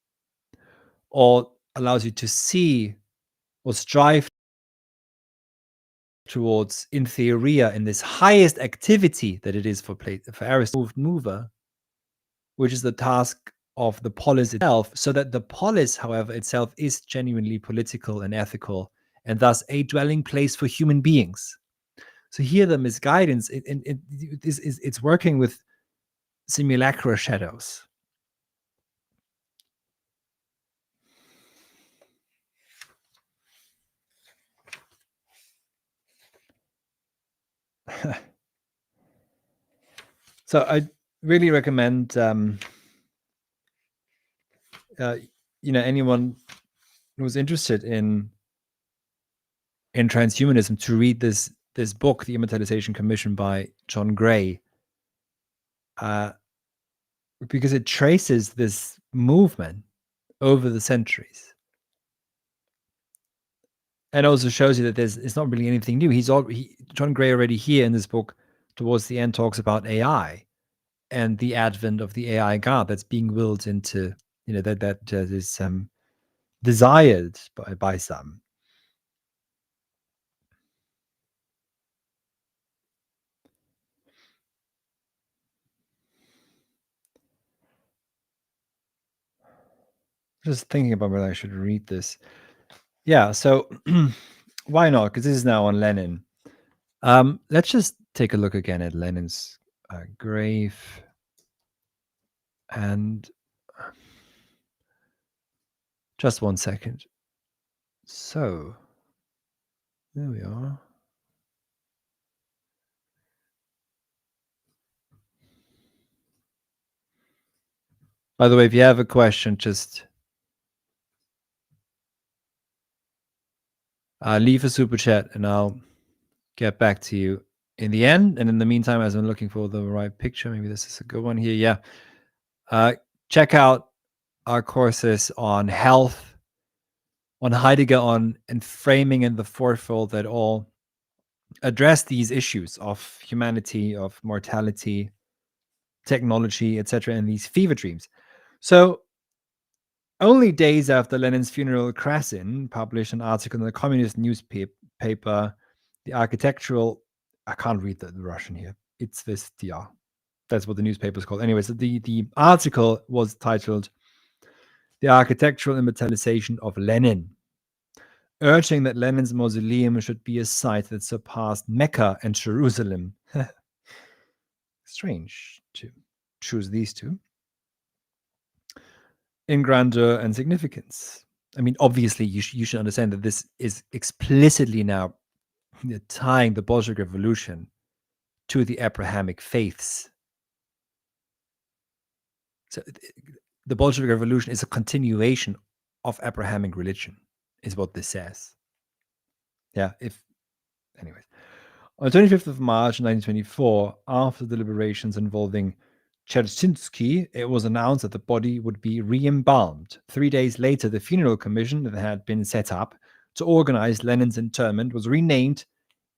or allows you to see or strive towards in theoria, in this highest activity that it is for Aristotle, mover, which is the task of the polis itself, so that the polis, however, itself is genuinely political and ethical, and thus a dwelling place for human beings. So here the misguidance, it's working with simulacra shadows. So I really recommend anyone who's interested in transhumanism to read this book, The Immortalisation Commission by John Gray, because it traces this movement over the centuries, and also shows you that it's not really anything new. John Gray already here in this book towards the end talks about AI and the advent of the AI God that's being willed into, that is desired by some. Just thinking about whether I should read this. Yeah, so why not? Because this is now on Lenin. Let's just take a look again at Lenin's grave. And just 1 second. So, there we are. By the way, if you have a question, just leave a super chat and I'll get back to you in the end. And in the meantime, as I'm looking for the right picture, maybe this is a good one here. Yeah. Check out our courses on health, on Heidegger, on Enframing, and the Fourfold that all address these issues of humanity, of mortality, technology, etc., and these fever dreams. So, only days after Lenin's funeral, Krasin published an article in the communist newspaper, The Architectural. I can't read the Russian here. It's this, yeah. That's what the newspaper is called. Anyways, the article was titled The Architectural Immortalisation of Lenin, urging that Lenin's mausoleum should be a site that surpassed Mecca and Jerusalem. Strange to choose these two. In grandeur and significance. I mean, obviously, you should understand that this is explicitly now tying the Bolshevik Revolution to the Abrahamic faiths. So the Bolshevik Revolution is a continuation of Abrahamic religion, is what this says. Yeah, anyways. On the 25th of March 1924, after deliberations involving Cherchinsky, it was announced that the body would be re-embalmed. 3 days later, the funeral commission that had been set up to organize Lenin's interment was renamed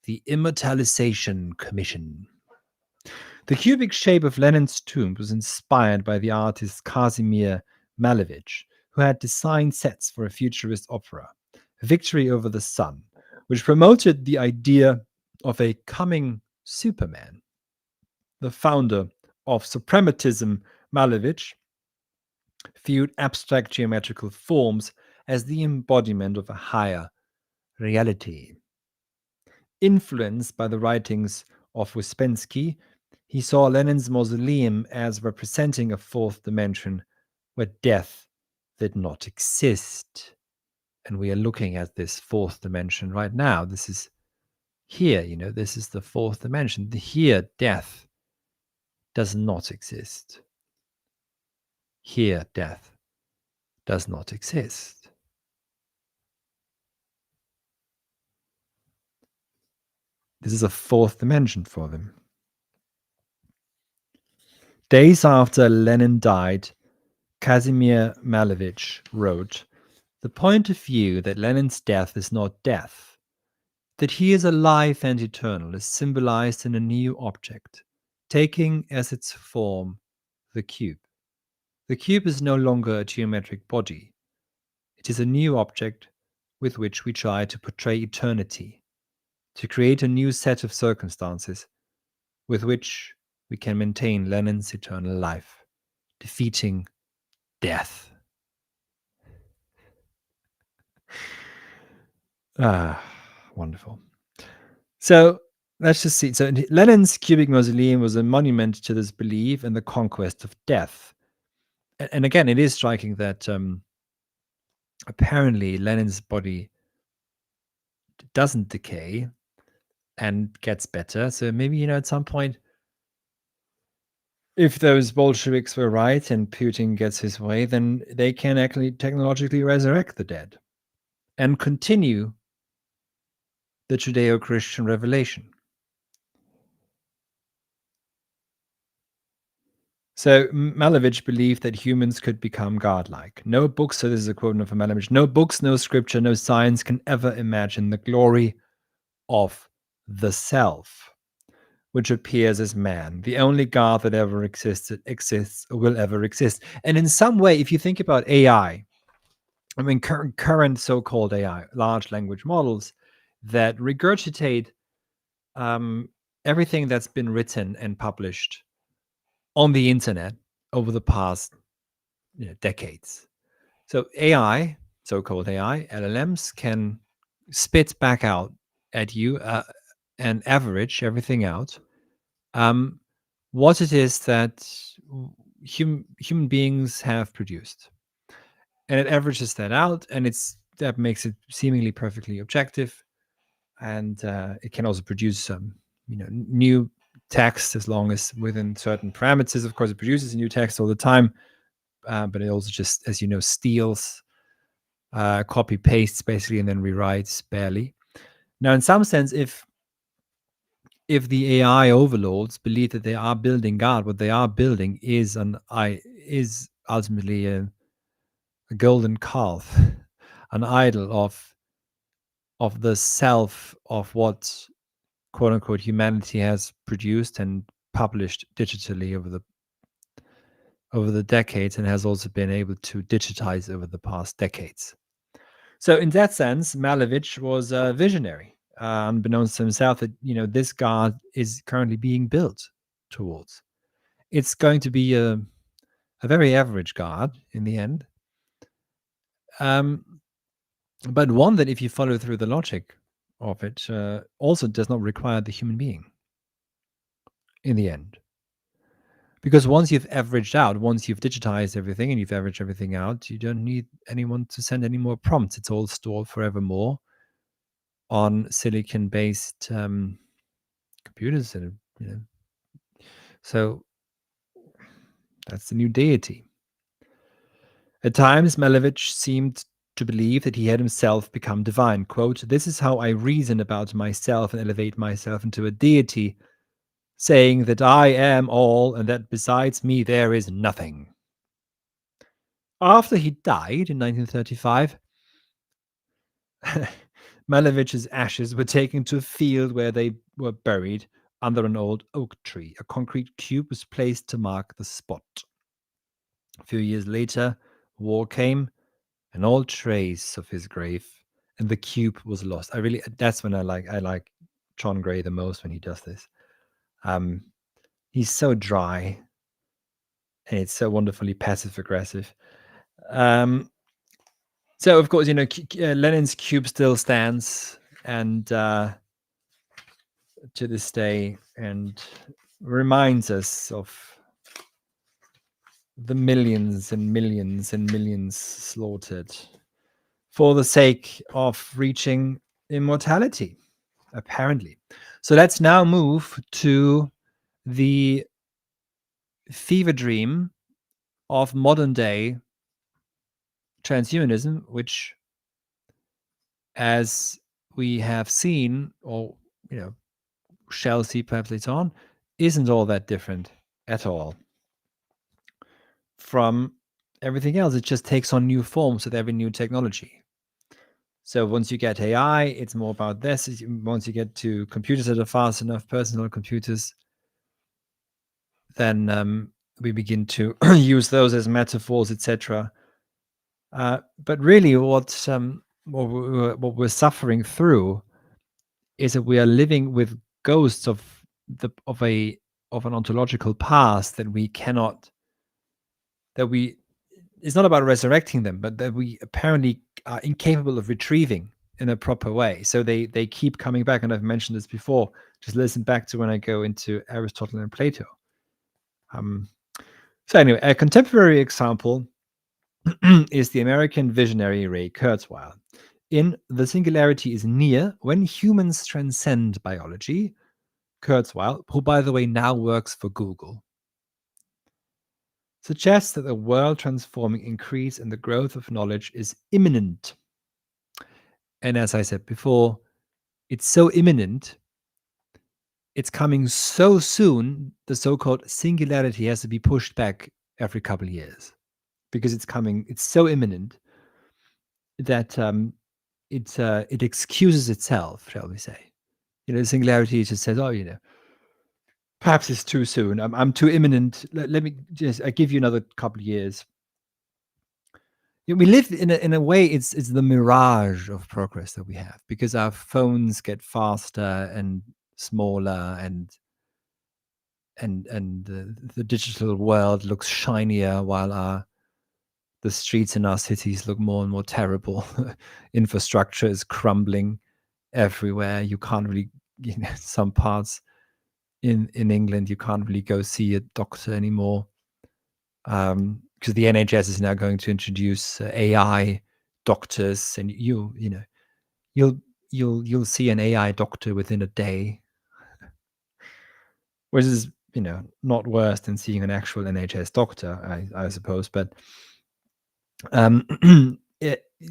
the Immortalisation Commission. The cubic shape of Lenin's tomb was inspired by the artist Kazimir Malevich, who had designed sets for a futurist opera, Victory Over the Sun, which promoted the idea of a coming Superman. The founder of suprematism, Malevich, viewed abstract geometrical forms as the embodiment of a higher reality. Influenced by the writings of Ouspensky, he saw Lenin's mausoleum as representing a fourth dimension where death did not exist. And we are looking at this fourth dimension right now. This is here, this is the fourth dimension. Here, death does not exist. Here, death does not exist. This is a fourth dimension for them. Days after Lenin died, Kazimir Malevich wrote, "The point of view that Lenin's death is not death, that he is alive and eternal, is symbolized in a new object, taking as its form the cube. The cube is no longer a geometric body. It is a new object with which we try to portray eternity, to create a new set of circumstances with which we can maintain Lenin's eternal life, defeating death." Wonderful. So let's just see. So Lenin's cubic mausoleum was a monument to this belief in the conquest of death. And again, it is striking that apparently Lenin's body doesn't decay and gets better. So maybe, at some point, if those Bolsheviks were right and Putin gets his way, then they can actually technologically resurrect the dead and continue the Judeo-Christian revelation. So Malevich believed that humans could become godlike. No books, so this is a quote from Malevich, no books, no scripture, no science can ever imagine the glory of the self. which appears as man, the only God that ever existed, exists, or will ever exist. And in some way, if you think about AI, I mean, current so-called AI, large language models that regurgitate everything that's been written and published on the internet over the past decades. So AI, so-called AI, LLMs can spit back out at you and average everything out. What it is that human beings have produced, and it averages that out, and that makes it seemingly perfectly objective, and it can also produce some, new text as long as within certain parameters. Of course, it produces a new text all the time, but it also just, as you know, steals, copy pastes basically, and then rewrites barely. Now, in some sense, if the AI overlords believe that they are building God, what they are building is ultimately a golden calf, an idol of the self of what quote unquote humanity has produced and published digitally over the decades, and has also been able to digitize over the past decades. So in that sense, Malevich was a visionary, unbeknownst to himself, that this God is currently being built towards. It's going to be a very average God in the end, but one that, if you follow through the logic of it, also does not require the human being in the end. Because once you've averaged out, once you've digitized everything and you've averaged everything out, you don't need anyone to send any more prompts. It's all stored forevermore on silicon-based computers, and so that's the new deity. At times, Malevich seemed to believe that he had himself become divine. Quote, "This is how I reason about myself and elevate myself into a deity, saying that I am all and that besides me there is nothing." After he died in 1935, Malevich's ashes were taken to a field where they were buried under an old oak tree. A concrete cube was placed to mark the spot. A few years later, war came, and all trace of his grave and the cube was lost. That's when I like John Gray the most, when he does this. He's so dry, and it's so wonderfully passive aggressive. So of course, Lenin's cube still stands, and to this day, and reminds us of the millions and millions and millions slaughtered for the sake of reaching immortality, apparently. So let's now move to the fever dream of modern day transhumanism, which, as we have seen, or shall see perhaps later on, isn't all that different at all from everything else. It just takes on new forms with every new technology. So once you get AI, it's more about this. Once you get to computers that are fast enough, personal computers, then we begin to use those as metaphors, etc. But really, what we're suffering through is that we are living with ghosts of an ontological past that we cannot. It's not about resurrecting them, but that we apparently are incapable of retrieving in a proper way. So they keep coming back, and I've mentioned this before. Just listen back to when I go into Aristotle and Plato. So anyway, a contemporary example is the American visionary Ray Kurzweil. In The Singularity is Near, When Humans Transcend Biology, Kurzweil, who by the way now works for Google, suggests that a world-transforming increase in the growth of knowledge is imminent. And as I said before, it's so imminent, it's coming so soon, the so-called singularity has to be pushed back every couple of years, because it's so imminent that it excuses itself, shall we say. The singularity just says, Perhaps it's too soon. I'm too imminent. Let me I give you another couple of years. We live in a way. It's the mirage of progress that we have because our phones get faster and smaller, and the digital world looks shinier, while the streets in our cities look more and more terrible. Infrastructure is crumbling everywhere. You can't really, some parts in England, you can't really go see a doctor anymore, because the NHS is now going to introduce AI doctors, and you'll you'll see an AI doctor within a day, which is not worse than seeing an actual NHS doctor, I suppose. But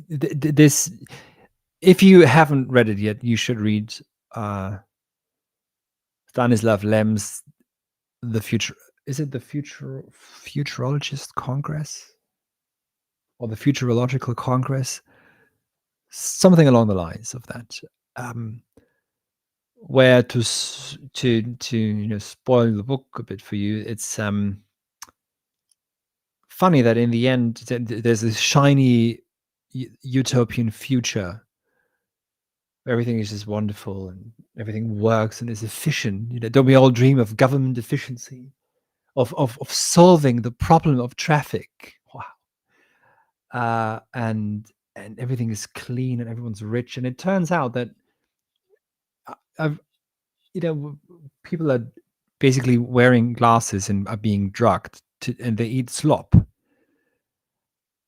this, if you haven't read it yet, you should read Stanislav Lem's The Future. Is it the Futurologist Congress or the Futurological Congress? Something along the lines of that. Where to spoil the book a bit for you, it's funny that in the end there's this shiny utopian future where everything is just wonderful and everything works and is efficient. Don't we all dream of government efficiency, of solving the problem of traffic? Wow. And everything is clean and everyone's rich, and it turns out that I've people are basically wearing glasses and are being drugged and they eat slop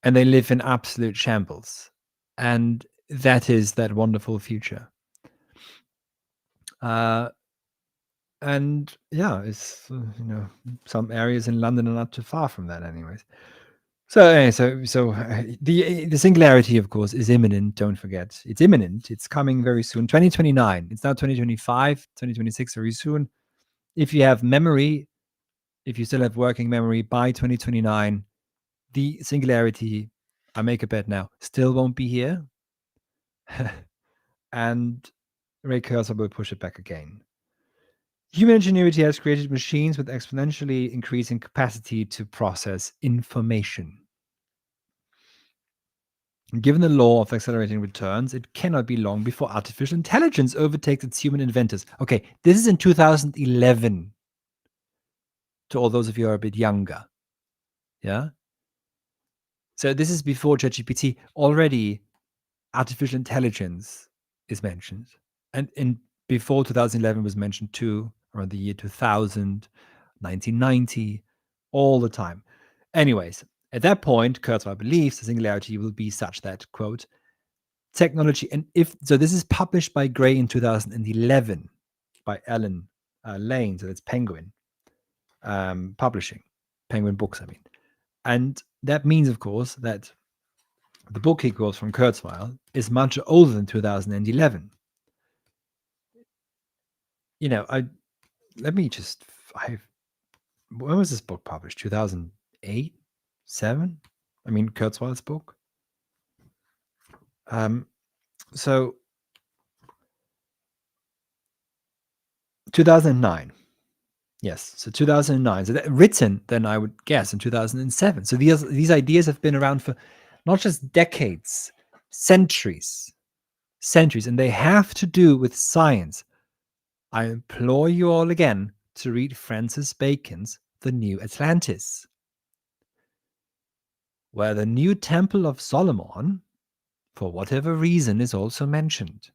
and they live in absolute shambles, and that is that wonderful future. And yeah, it's some areas in London are not too far from that, anyways. So the singularity, of course, is imminent. Don't forget, it's imminent. It's coming very soon. 2029. It's now 2025. 2026 very soon. If you have memory, if you still have working memory, by 2029, the singularity, I make a bet now, still won't be here. And Ray Kurzweil will push it back again. Human ingenuity has created machines with exponentially increasing capacity to process information. Given the law of accelerating returns, it cannot be long before artificial intelligence overtakes its human inventors. Okay, this is in 2011. To all those of you who are a bit younger. Yeah? So this is before ChatGPT. Already, artificial intelligence is mentioned. And before 2011 was mentioned too, around the year 2000, 1990, all the time. Anyways, at that point, Kurzweil believes the singularity will be such that, quote, technology, and this is published by Gray in 2011 by Alan Lane, so that's Penguin Publishing, Penguin Books, I mean. And that means, of course, that the book he quotes from Kurzweil is much older than 2011. When was this book published? 2008, 7? I mean, Kurzweil's book. So 2009. Yes, so 2009. So written, then I would guess, in 2007. So these ideas have been around for not just decades, centuries, and they have to do with science. I implore you all again to read Francis Bacon's The New Atlantis, where the new Temple of Solomon, for whatever reason, is also mentioned.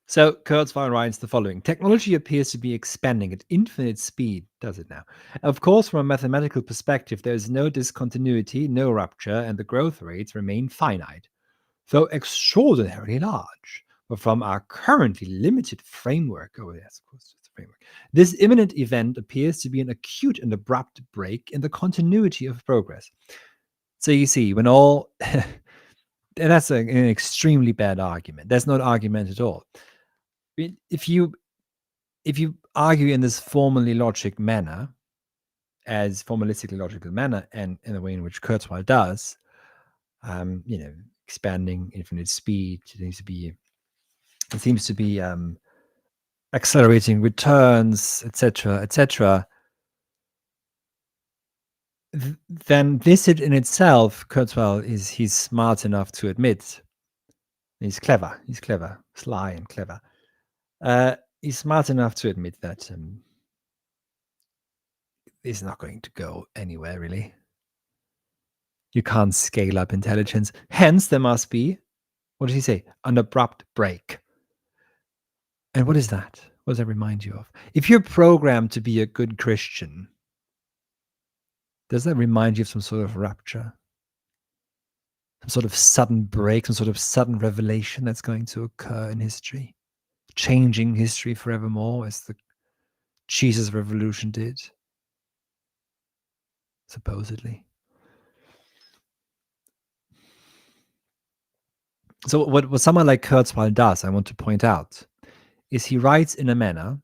So Kurzweil writes the following: technology appears to be expanding at infinite speed, does it now? Of course, from a mathematical perspective, there is no discontinuity, no rupture, and the growth rates remain finite, though extraordinarily large. But from our currently limited framework, this imminent event appears to be an acute and abrupt break in the continuity of progress. So you see, when all, and that's an extremely bad argument. That's not argument at all. If you argue in this formalistically logical manner, and in the way in which Kurzweil does, expanding infinite speed, it seems to be accelerating returns, etc., etc., then this in itself, Kurzweil he's smart enough to admit. He's clever. He's clever, sly and clever. He's smart enough to admit that it's not going to go anywhere, really. You can't scale up intelligence. Hence, there must be, what did he say? An abrupt break. And what is that? What does that remind you of? If you're programmed to be a good Christian, does that remind you of some sort of rapture? Some sort of sudden break, some sort of sudden revelation that's going to occur in history? Changing history forevermore as the Jesus revolution did, supposedly. So what someone like Kurzweil does, I want to point out, is he writes in a manner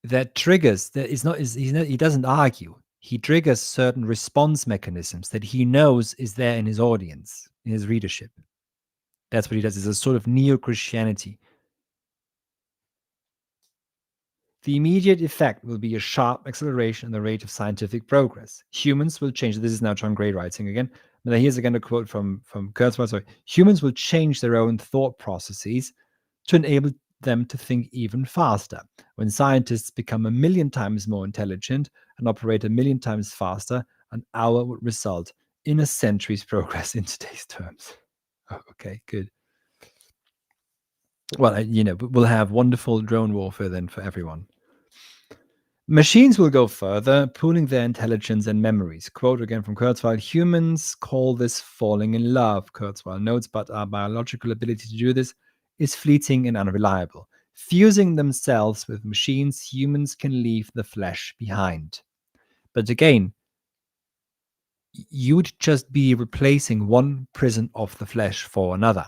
that triggers, he doesn't argue. He triggers certain response mechanisms that he knows is there in his audience, in his readership. That's what he does. It's a sort of neo-Christianity. The immediate effect will be a sharp acceleration in the rate of scientific progress. Humans will change. This is now John Gray writing again. But here's again a quote from Kurzweil. Sorry. Humans will change their own thought processes to enable them to think even faster. When scientists become 1,000,000 times more intelligent and operate 1,000,000 times faster, an hour would result in a century's progress in today's terms. Oh, okay, good. Well, we'll have wonderful drone warfare then for everyone. Machines will go further, pooling their intelligence and memories. Quote again from Kurzweil, humans call this falling in love, Kurzweil notes, but our biological ability to do this is fleeting and unreliable. Fusing themselves with machines, humans can leave the flesh behind. But again, you'd just be replacing one prison of the flesh for another.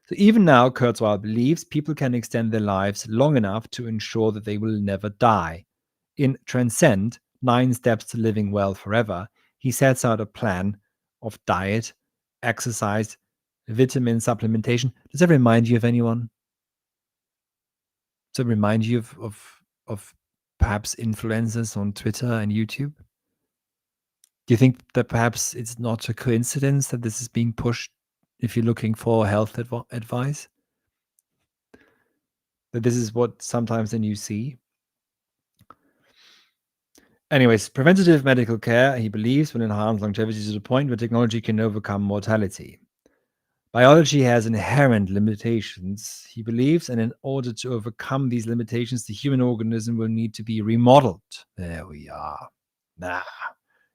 So even now, Kurzweil believes people can extend their lives long enough to ensure that they will never die. In Transcend, 9 Steps to Living Well Forever, he sets out a plan of diet, exercise, vitamin supplementation. Does that remind you of anyone? Does it remind you of perhaps influencers on Twitter and YouTube? Do you think that perhaps it's not a coincidence that this is being pushed if you're looking for health advice? That this is what sometimes then you see? Anyways, preventative medical care, he believes, will enhance longevity to the point where technology can overcome mortality. Biology has inherent limitations, he believes, and in order to overcome these limitations, the human organism will need to be remodeled. There we are.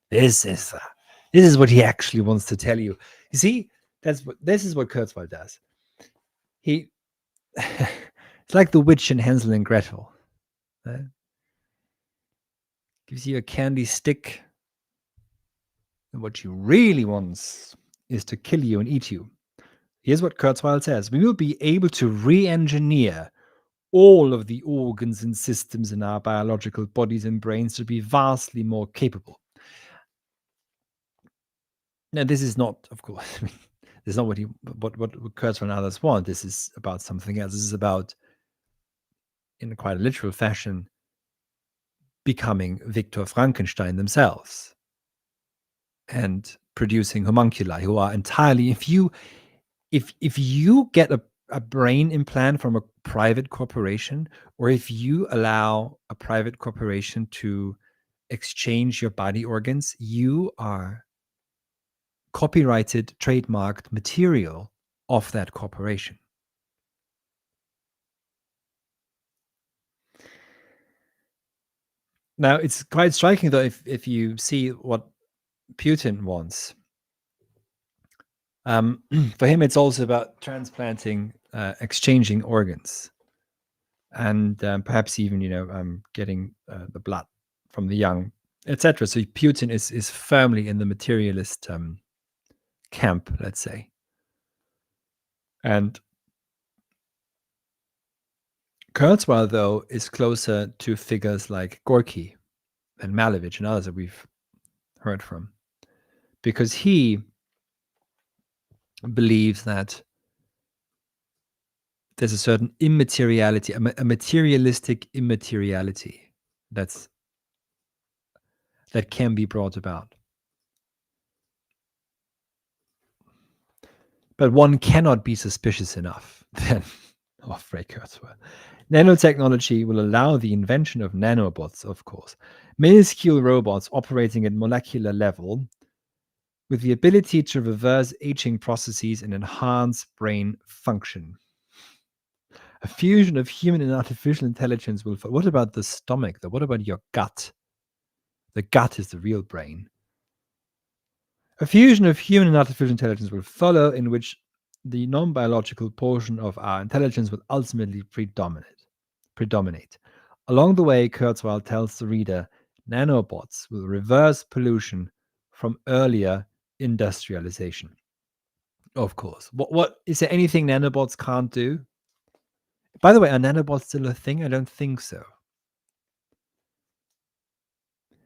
This is what he actually wants to tell you. You see, this is what Kurzweil does. It's like the witch in Hansel and Gretel. Gives you a candy stick, and what you really wants is to kill you and eat you. Here's what Kurzweil says. We will be able to re-engineer all of the organs and systems in our biological bodies and brains to be vastly more capable. Now, this is not, of course, this is not what Kurzweil and others want. This is about something else. This is about, in quite a literal fashion, becoming Victor Frankenstein themselves and producing homunculi who are entirely, if you get a brain implant from a private corporation, or if you allow a private corporation to exchange your body organs, you are copyrighted, trademarked material of that corporation. Now, it's quite striking, though, if you see what Putin wants. For him, it's also about transplanting, exchanging organs, and perhaps even getting the blood from the young, etc. So Putin is firmly in the materialist camp, let's say, and Kurzweil, though, is closer to figures like Gorky and Malevich and others that we've heard from, because he believes that there's a certain immateriality, a materialistic immateriality that can be brought about. But one cannot be suspicious enough then of Ray Kurzweil. Nanotechnology will allow the invention of nanobots, of course, minuscule robots operating at molecular level with the ability to reverse aging processes and enhance brain function. A fusion of human and artificial intelligence will. What about the stomach, though? What about your gut? The gut is the real brain. A fusion of human and artificial intelligence will follow, in which the non-biological portion of our intelligence will ultimately predominate. Along the way, Kurzweil tells the reader, nanobots will reverse pollution from earlier industrialization. Of course. What is there anything nanobots can't do? By the way, are nanobots still a thing? I don't think so.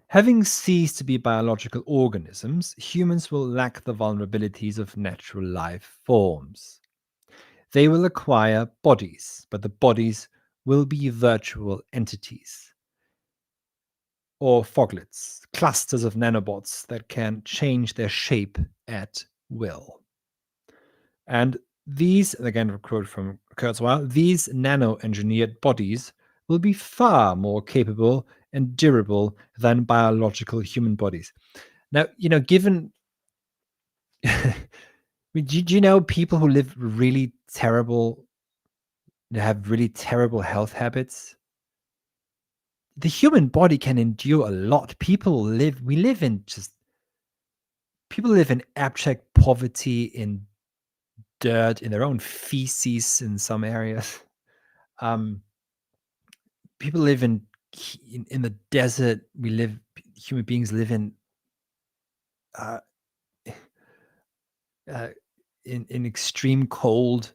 Having ceased to be biological organisms, humans will lack the vulnerabilities of natural life forms. They will acquire bodies, but the bodies will be virtual entities or foglets, clusters of nanobots that can change their shape at will. And these, again, a quote from Kurzweil, these nano-engineered bodies will be far more capable and durable than biological human bodies. Now, given do you know people who live really terrible, have really terrible health habits? The human body can endure a lot. People live in abject poverty, in dirt, in their own feces in some areas. People live in the desert. Human beings live in in extreme cold.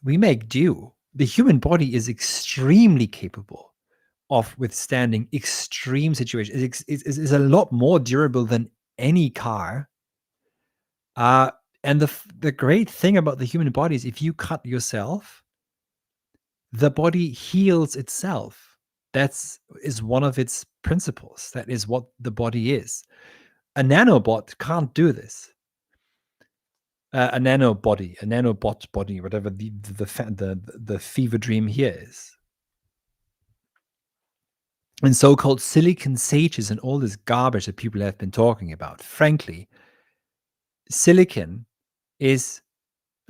We make do. The human body is extremely capable of withstanding extreme situations. It's a lot more durable than any car. And the great thing about the human body is if you cut yourself, the body heals itself. That is one of its principles. That is what the body is. A nanobot can't do this. A nanobot body, whatever the fever dream here is. And so-called silicon sages and all this garbage that people have been talking about. Frankly, silicon is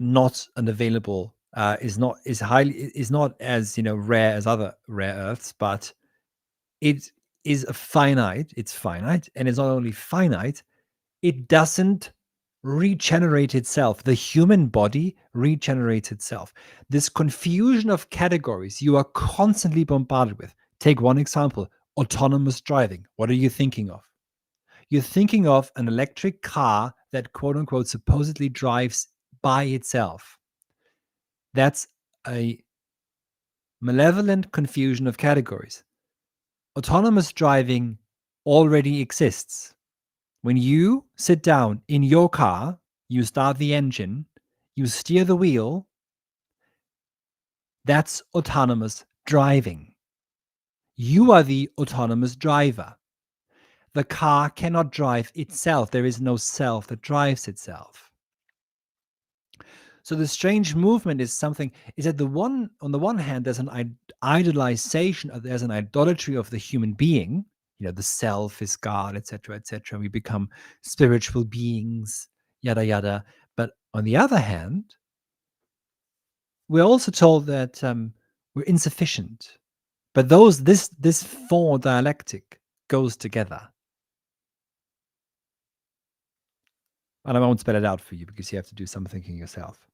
not unavailable. Is not as rare as other rare earths, but it is finite. It's finite, and it's not only finite; it doesn't regenerate itself. The human body regenerates itself. This confusion of categories you are constantly bombarded with. Take one example: autonomous driving. What are you thinking of? You're thinking of an electric car that, quote unquote, supposedly drives by itself. That's a malevolent confusion of categories. Autonomous driving already exists. When you sit down in your car, you start the engine, you steer the wheel, that's autonomous driving. You are the autonomous driver. The car cannot drive itself. There is no self that drives itself. So the strange movement is on the one hand, there's an idolization, there's an idolatry of the human being. The self is God, etc., etc. We become spiritual beings, yada yada. But on the other hand, we're also told that we're insufficient. But this four dialectic goes together. And I won't spell it out for you because you have to do some thinking yourself.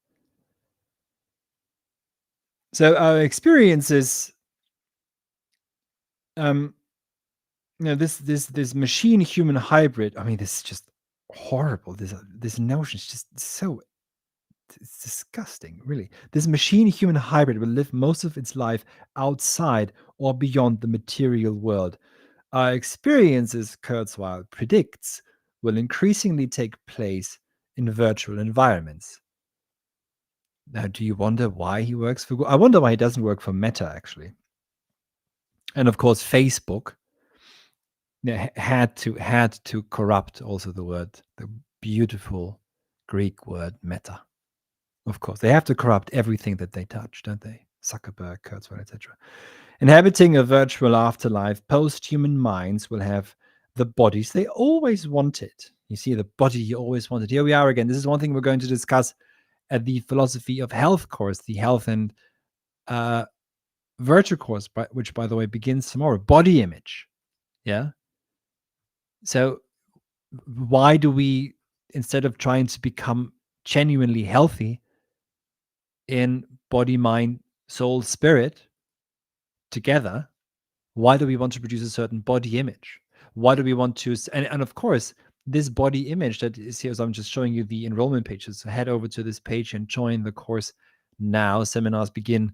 So our experiences, this machine human hybrid. I mean, this is just horrible. This notion is just so, it's disgusting, really. This machine human hybrid will live most of its life outside or beyond the material world. Our experiences, Kurzweil predicts, will increasingly take place in virtual environments. Now, do you wonder why he works for Google? I wonder why he doesn't work for Meta, actually. And of course, Facebook had to corrupt also the beautiful Greek word meta. Of course, they have to corrupt everything that they touch, don't they? Zuckerberg, Kurzweil, etc. Inhabiting a virtual afterlife, post-human minds will have the bodies they always wanted. You see, the body you always wanted. Here we are again. This is one thing we're going to discuss at the philosophy of health course, the health and virtue course, which, by the way, begins tomorrow. Body image. Yeah. So why do we, instead of trying to become genuinely healthy in body, mind, soul, spirit together, why do we want to produce a certain body image? Why do we want to, and of course, this body image that is here, so I'm just showing you the enrollment pages. So head over to this page and join the course now. Seminars begin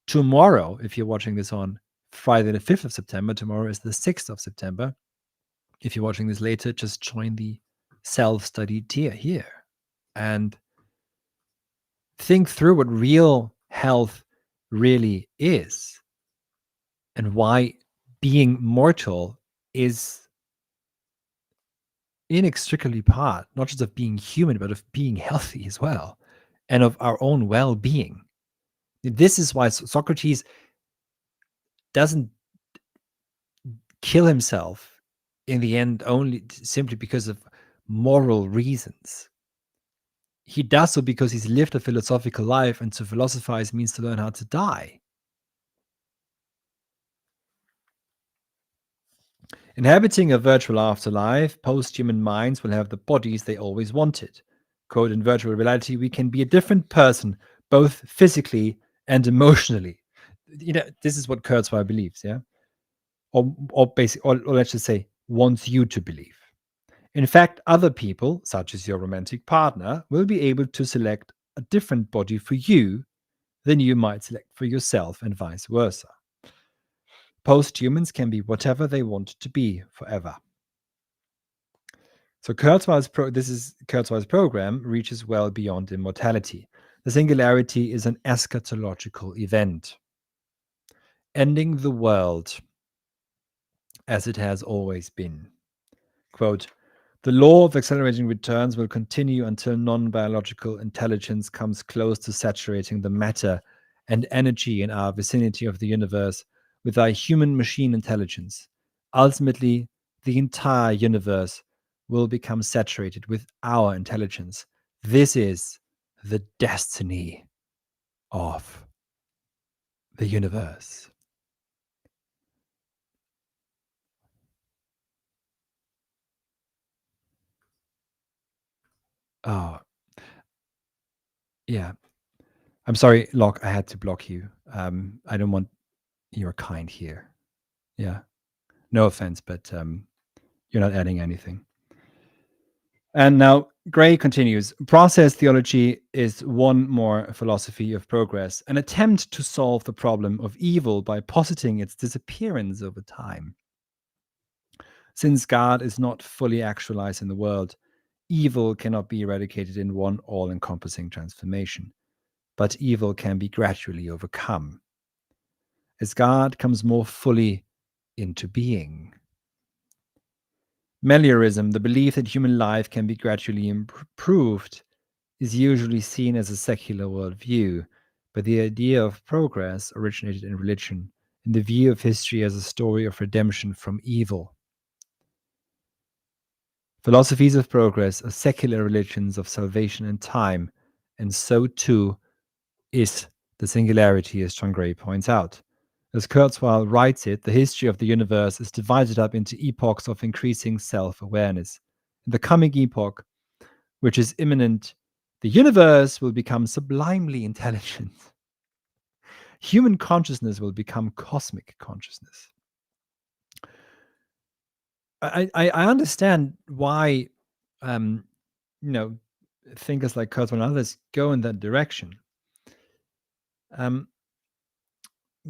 tomorrow. If you're watching this on Friday, the 5th of September, tomorrow is the 6th of September. If you're watching this later, just join the self-study tier here and think through what real health really is and why being mortal is inextricably part, not just of being human, but of being healthy as well, and of our own well-being. This is why Socrates doesn't kill himself in the end only simply because of moral reasons. He does so because he's lived a philosophical life, and to philosophize means to learn how to die. Inhabiting a virtual afterlife, post-human minds will have the bodies they always wanted. Quote, in virtual reality, we can be a different person, both physically and emotionally. This is what Kurzweil believes, yeah? Or let's just say, wants you to believe. In fact, other people, such as your romantic partner, will be able to select a different body for you than you might select for yourself, and vice versa. Post-humans can be whatever they want to be forever. So Kurzweil's program reaches well beyond immortality. The singularity is an eschatological event, ending the world as it has always been. Quote, the law of accelerating returns will continue until non-biological intelligence comes close to saturating the matter and energy in our vicinity of the universe with our human-machine intelligence. Ultimately, the entire universe will become saturated with our intelligence. This is the destiny of the universe. Oh, yeah. I'm sorry, Locke, I had to block you. I don't want your kind here. Yeah. No offense, but you're not adding anything. And now Gray continues. Process theology is one more philosophy of progress, an attempt to solve the problem of evil by positing its disappearance over time. Since God is not fully actualized in the world, evil cannot be eradicated in one all-encompassing transformation, but evil can be gradually overcome. As God comes more fully into being. Meliorism, the belief that human life can be gradually improved, is usually seen as a secular worldview, but the idea of progress originated in religion, in the view of history as a story of redemption from evil. Philosophies of progress are secular religions of salvation and time, and so too is the singularity, as John Gray points out. As Kurzweil writes it, the history of the universe is divided up into epochs of increasing self-awareness. In the coming epoch, which is imminent, the universe will become sublimely intelligent. Human consciousness will become cosmic consciousness. I understand why, thinkers like Kurzweil and others go in that direction.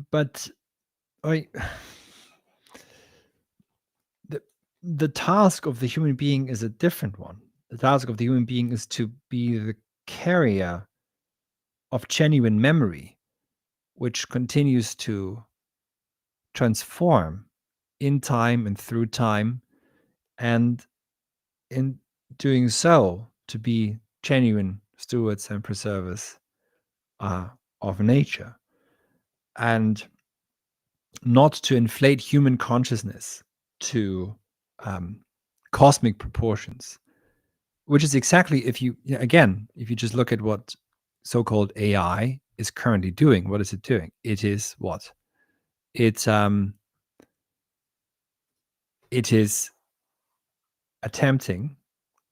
But the task of the human being is a different one. The task of the human being is to be the carrier of genuine memory, which continues to transform in time and through time, and in doing so, to be genuine stewards and preservers of nature, and not to inflate human consciousness to cosmic proportions, which is exactly, if you just look at what so-called AI is currently doing, what is it doing? It is what? It is attempting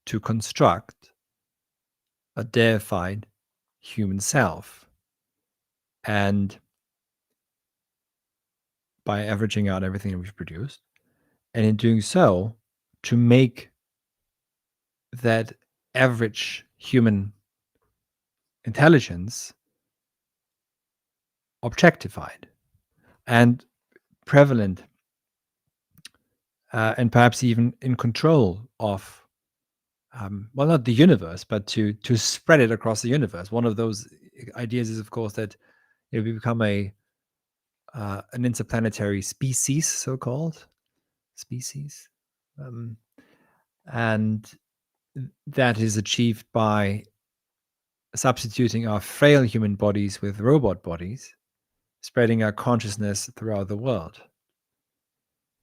to construct a deified human self, and by averaging out everything that we've produced, and in doing so, to make that average human intelligence objectified and prevalent, and perhaps even in control of, well, not the universe, but to spread it across the universe. One of those ideas is, of course, that we become an interplanetary species, so-called species, and that is achieved by substituting our frail human bodies with robot bodies, spreading our consciousness throughout the world.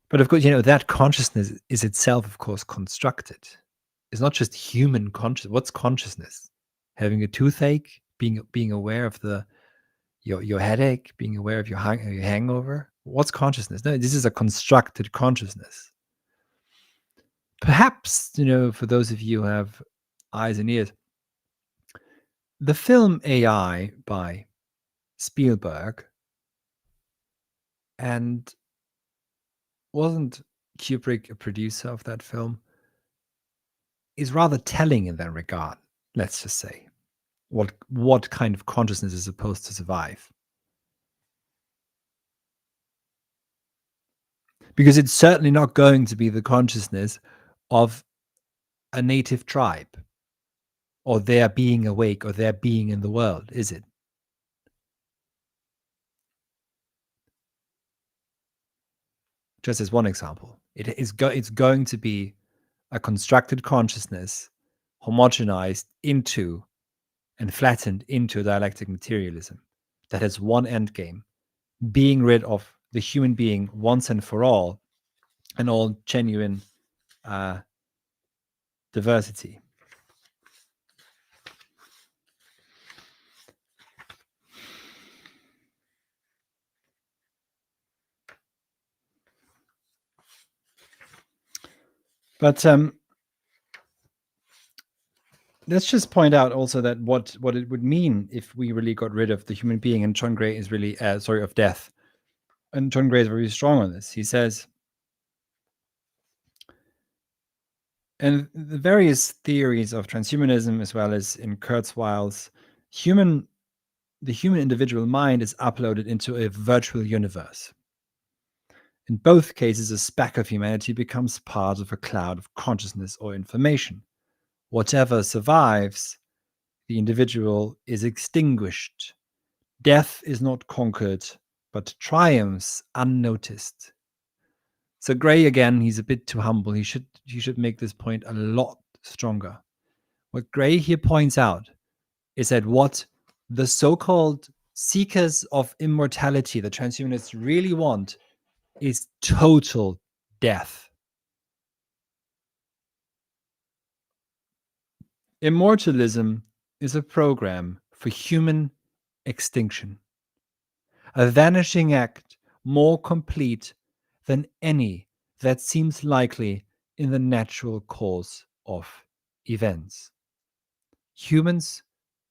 But of course, that consciousness is itself, of course, constructed. It's not just human consciousness. What's consciousness? Having a toothache, being aware of your headache, being aware of your hangover. What's consciousness? No, this is a constructed consciousness. Perhaps, for those of you who have eyes and ears, the film AI by Spielberg, and wasn't Kubrick a producer of that film, is rather telling in that regard, let's just say. What kind of consciousness is supposed to survive? Because it's certainly not going to be the consciousness of a native tribe, or their being awake, or their being in the world, is it? Just as one example, it's going to be a constructed consciousness, homogenized into and flattened into dialectic materialism that has one end game: being rid of the human being once and for all, and all genuine diversity. But let's just point out also that what it would mean if we really got rid of the human being, and John Gray is really of death. And John Gray is very strong on this. He says, and the various theories of transhumanism, as well as in Kurzweil's, the human individual mind is uploaded into a virtual universe. In both cases, a speck of humanity becomes part of a cloud of consciousness or information. Whatever survives, the individual is extinguished. Death is not conquered, but triumphs unnoticed. So Gray, again, he's a bit too humble. He should make this point a lot stronger. What Gray here points out is that what the so-called seekers of immortality, the transhumanists, really want is total death. Immortalism is a program for human extinction, a vanishing act more complete than any that seems likely in the natural course of events. Humans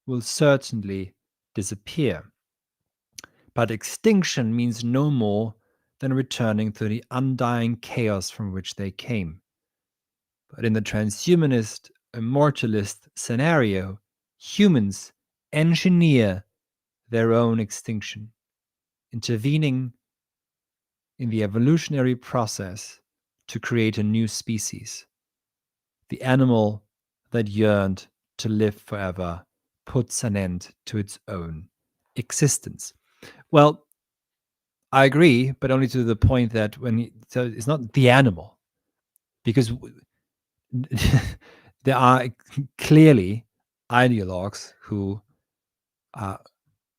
will certainly disappear, but extinction means no more than returning to the undying chaos from which they came. But in the transhumanist, immortalist scenario, humans engineer their own extinction, intervening in the evolutionary process to create a new species, the animal that yearned to live forever puts an end to its own existence. Well, I agree, but only to the point that so it's not the animal, because there are clearly ideologues who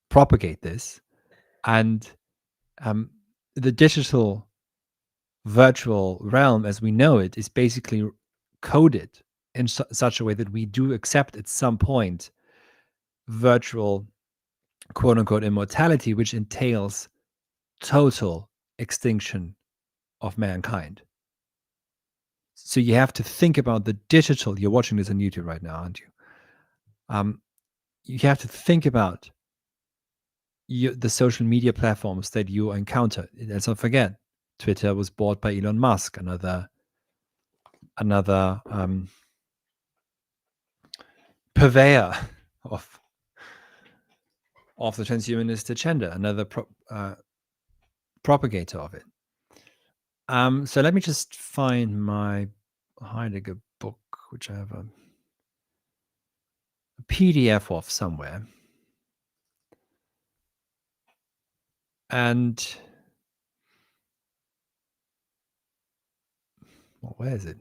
propagate this, and the digital virtual realm as we know it is basically coded in such a way that we do accept at some point virtual quote unquote immortality, which entails total extinction of mankind. So you have to think about the digital. You're watching this on YouTube right now, aren't you? You have to think about the social media platforms that you encounter. Let's not forget, Twitter was bought by Elon Musk, another purveyor of the transhumanist agenda, another propagator of it. So let me just find my Heidegger book, which I have a PDF of somewhere. And well, where is it?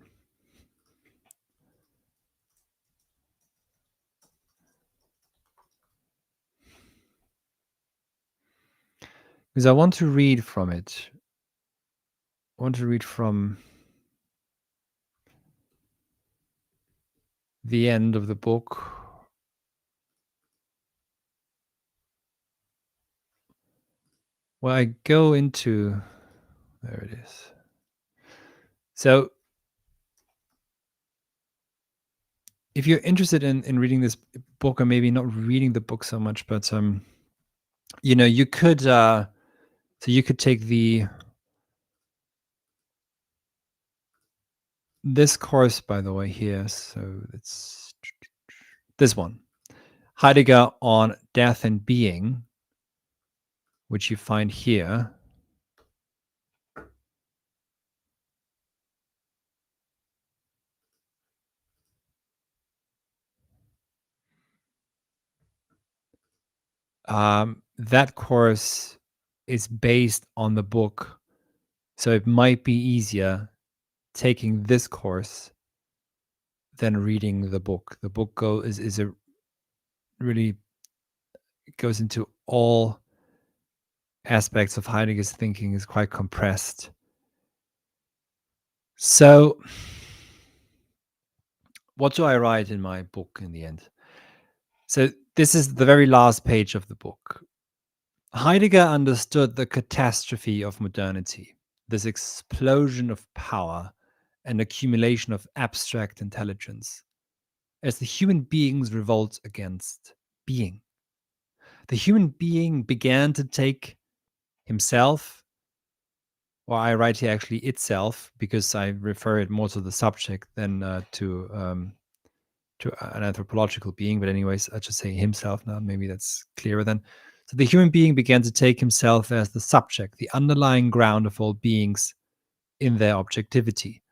Because I want to read from it. I want to read from the end of the book. Where I go into, there it is. So if you're interested in reading this book, or maybe not reading the book so much, but you could so you could take this course, by the way, here. So it's this one, Heidegger on Death and Being, which you find here. That course is based on the book, so it might be easier taking this course than reading the book. The book really goes into all aspects of Heidegger's thinking, is quite compressed. So what do I write in my book in the end? So this is the very last page of the book. Heidegger understood the catastrophe of modernity, this explosion of power and accumulation of abstract intelligence, as the human being's revolt against being. The human being began to take himself, or I write here actually itself, because I refer it more to the subject than to an anthropological being. But anyways, I just say himself now. Maybe that's clearer then. So the human being began to take himself as the subject, the underlying ground of all beings in their objectivity.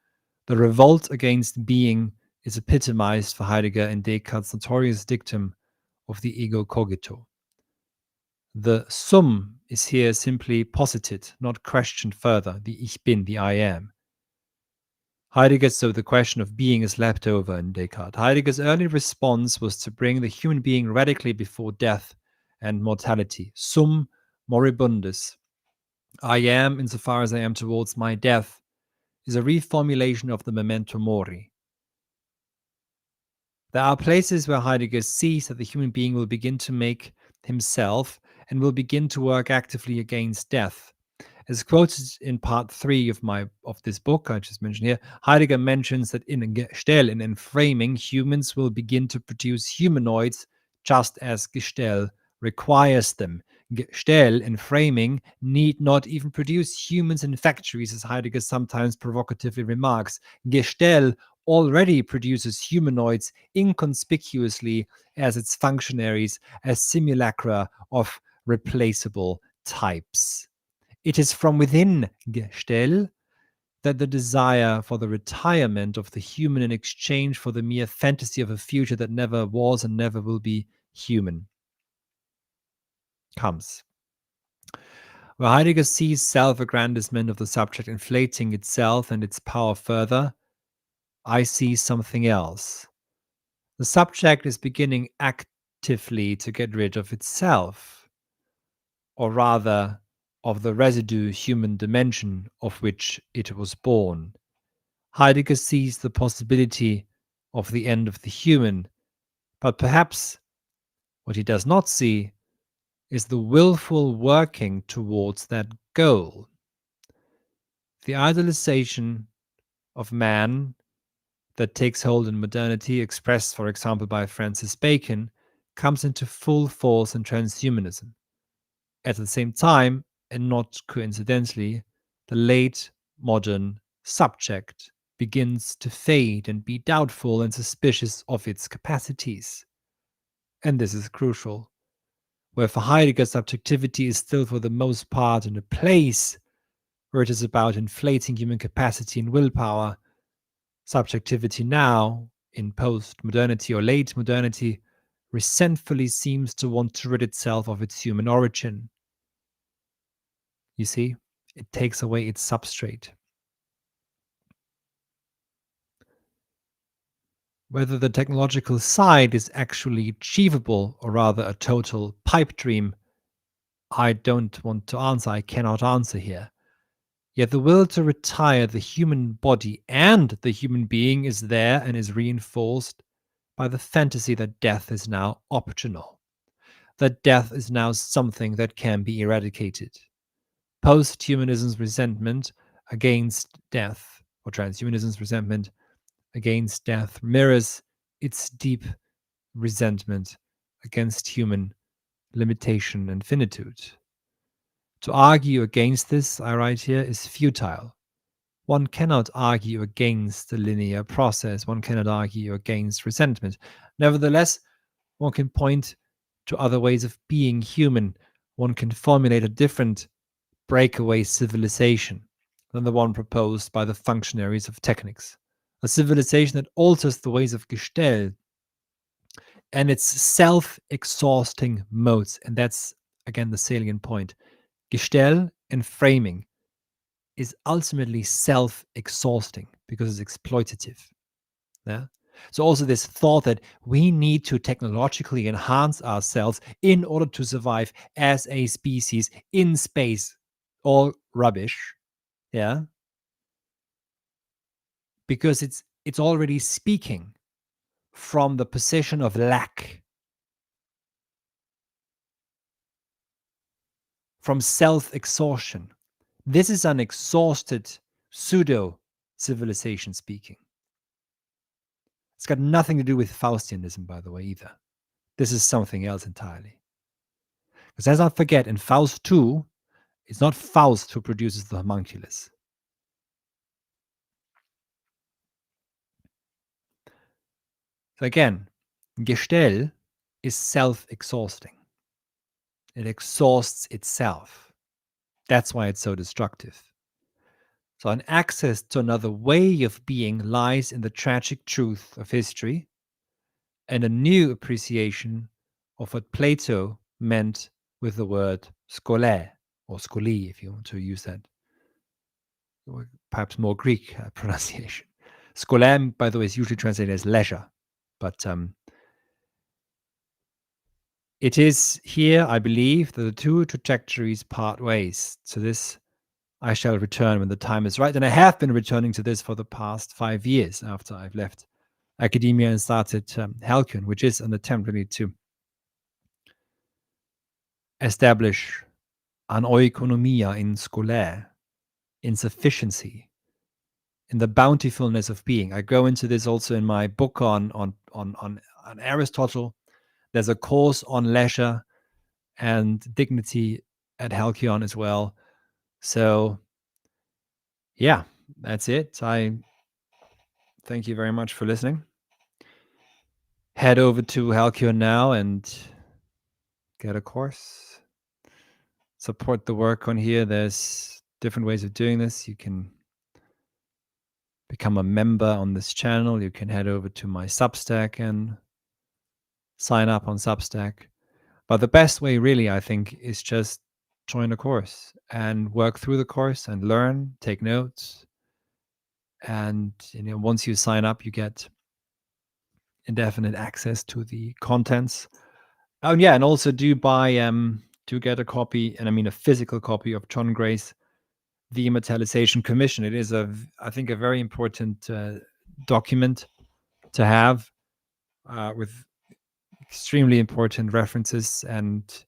The revolt against being is epitomized for Heidegger in Descartes' notorious dictum of the ego cogito. The sum is here simply posited, not questioned further, the Ich bin, the I am. Heidegger, so the question of being is left over in Descartes. Heidegger's early response was to bring the human being radically before death and mortality. Sum moribundis. I am, insofar as I am towards my death, is a reformulation of the memento mori. There are places where Heidegger sees that the human being will begin to make himself and will begin to work actively against death. As quoted in part 3 of this book I just mentioned here, Heidegger mentions that in Enframing, humans will begin to produce humanoids just as Gestell requires them. Gestell, Enframing, need not even produce humans in factories, as Heidegger sometimes provocatively remarks. Gestell already produces humanoids inconspicuously as its functionaries, as simulacra of replaceable types. It is from within Gestell that the desire for the retirement of the human in exchange for the mere fantasy of a future that never was and never will be human comes. Where Heidegger sees self-aggrandizement of the subject inflating itself and its power further, I see something else. The subject is beginning actively to get rid of itself, or rather, of the residue human dimension of which it was born. Heidegger sees the possibility of the end of the human, but perhaps what he does not see is the willful working towards that goal. The idealization of man that takes hold in modernity, expressed, for example, by Francis Bacon, comes into full force in transhumanism. At the same time, and not coincidentally, the late modern subject begins to fade and be doubtful and suspicious of its capacities. And this is crucial. Where for Heidegger, subjectivity is still for the most part in a place where it is about inflating human capacity and willpower, subjectivity now, in post-modernity or late modernity, resentfully seems to want to rid itself of its human origin. You see, it takes away its substrate. Whether the technological side is actually achievable or rather a total pipe dream, I don't want to answer. I cannot answer here. Yet the will to retire the human body and the human being is there and is reinforced by the fantasy that death is now optional, that death is now something that can be eradicated. Post-humanism's resentment against death, or transhumanism's resentment against death, mirrors its deep resentment against human limitation and finitude. To argue against this, I write here, is futile. One cannot argue against the linear process. One cannot argue against resentment. Nevertheless, one can point to other ways of being human. One can formulate a different breakaway civilization than the one proposed by the functionaries of technics. A civilization that alters the ways of Gestell and its self-exhausting modes. And that's, again, the salient point. Gestell and framing is ultimately self-exhausting because it's exploitative. Yeah. So also this thought that we need to technologically enhance ourselves in order to survive as a species in space, all rubbish. Yeah. Because it's already speaking from the position of lack, from self-exhaustion. This is an exhausted pseudo civilization speaking. It's got nothing to do with Faustianism, by the way, either. This is something else entirely. Because let's not forget, in Faust 2, it's not Faust who produces the homunculus. So again, Gestell is self-exhausting. It exhausts itself. That's why it's so destructive. So an access to another way of being lies in the tragic truth of history and a new appreciation of what Plato meant with the word scolae, or scholi, if you want to use that, or perhaps more Greek pronunciation. Scolae, by the way, is usually translated as leisure, but it is here, I believe, that the two trajectories part ways. To this, I shall return when the time is right, and I have been returning to this for the past 5 years after I've left academia and started Halcyon, which is an attempt really to establish an oikonomia in scolae, in sufficiency, in the bountifulness of being. I go into this also in my book on Aristotle. There's a course on leisure and dignity at Halcyon as well. So, yeah, that's it. I thank you very much for listening. Head over to Halcyon now and get a course. Support the work on here. There's different ways of doing this. You can become a member on this channel. You can head over to my Substack and sign up on Substack. But the best way, really, I think, is just join a course and work through the course and learn, take notes. And once you sign up, you get indefinite access to the contents. Oh, and yeah, and also do get a copy, and I mean a physical copy of John Gray's The Immortalisation Commission. It is I think, a very important document to have, with extremely important references and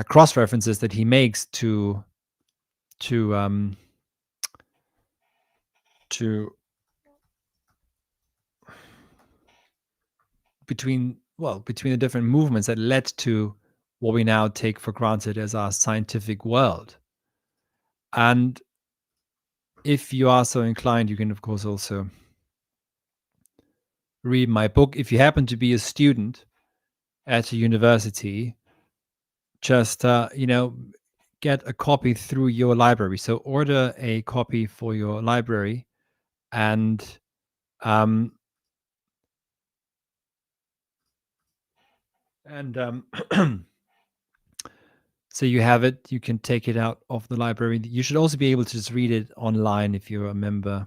cross references that he makes to between the different movements that led to what we now take for granted as our scientific world. And if you are so inclined, you can, of course, also read my book. If you happen to be a student at a university, just get a copy through your library. So order a copy for your library, and um, so you have it. You can take it out of the library. You should also be able to just read it online if you're a member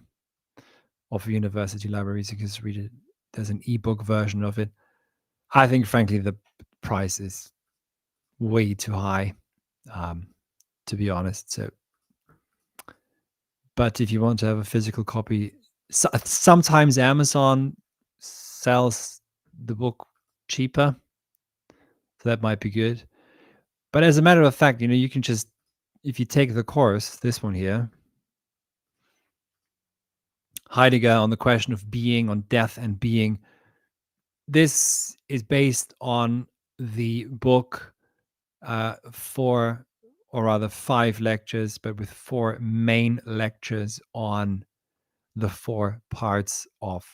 of university libraries. You can just read it. There's an ebook version of it. I think, frankly, the price is way too high, to be honest. So, but if you want to have a physical copy, sometimes Amazon sells the book cheaper, so that might be good. But as a matter of fact, you can just, if you take the course, this one here, Heidegger on the question of being, on death and being. This is based on the book, 4, or rather 5 lectures, but with 4 main lectures on the 4 parts of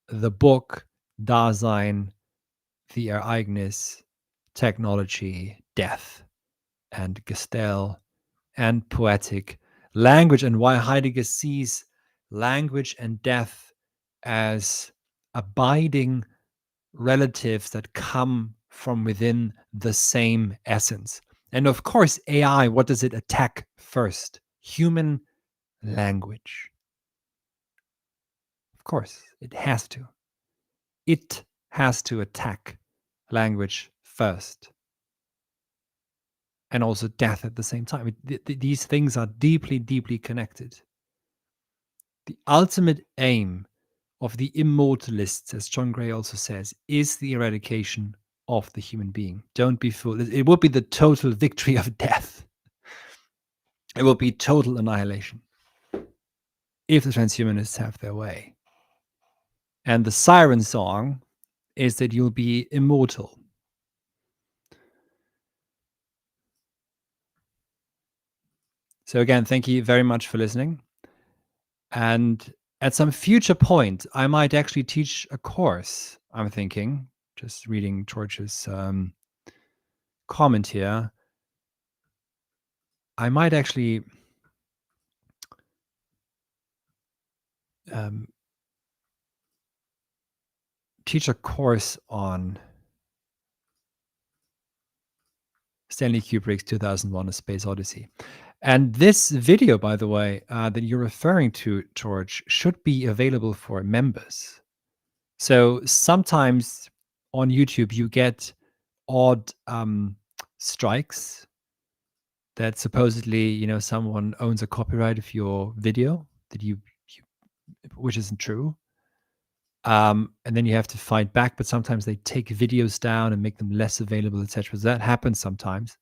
the book: Dasein, the Ereignis, technology, death, and Gestell, and poetic language, and why Heidegger sees language and death as abiding relatives that come from within the same essence. And of course, AI, what does it attack first? Human language. Of course, it has to. It has to attack language first. And also death at the same time. These things are deeply, deeply connected. The ultimate aim of the immortalists, as John Gray also says, is the eradication of the human being. Don't be fooled. It will be the total victory of death. It will be total annihilation if the transhumanists have their way. And the siren song is that you'll be immortal. So again, thank you very much for listening. And at some future point, I might actually teach a course, I'm thinking, just reading George's comment here. I might actually teach a course on Stanley Kubrick's 2001: A Space Odyssey. And this video, by the way, that you're referring to, George, should be available for members. So sometimes on YouTube, you get odd strikes that supposedly, someone owns a copyright of your video that you which isn't true. And then you have to fight back, but sometimes they take videos down and make them less available, etc. So that happens sometimes.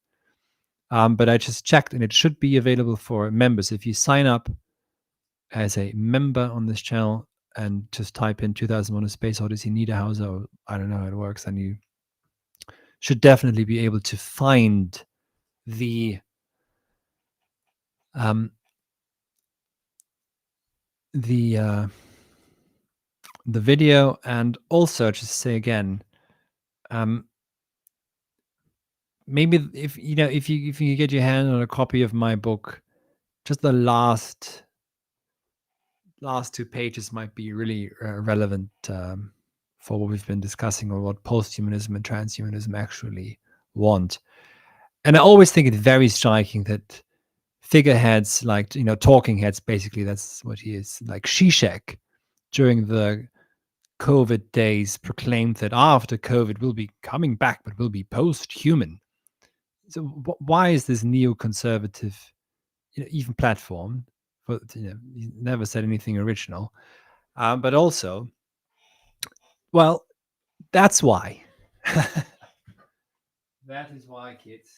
But I just checked, and it should be available for members. If you sign up as a member on this channel and just type in 2001: A Space Odyssey Niederhauser, or I don't know how it works, then you should definitely be able to find the video. And also, just say again, maybe if you get your hand on a copy of my book, just the last 2 pages might be really relevant for what we've been discussing, or what posthumanism and transhumanism actually want. And I always think it very striking that figureheads like, talking heads, basically, that's what he is, like Zizek, during the COVID days, proclaimed that after COVID we'll be coming back, but we'll be post-human. So why is this neoconservative, even platform, but he never said anything original, but also, well, that's why. That is why, kids,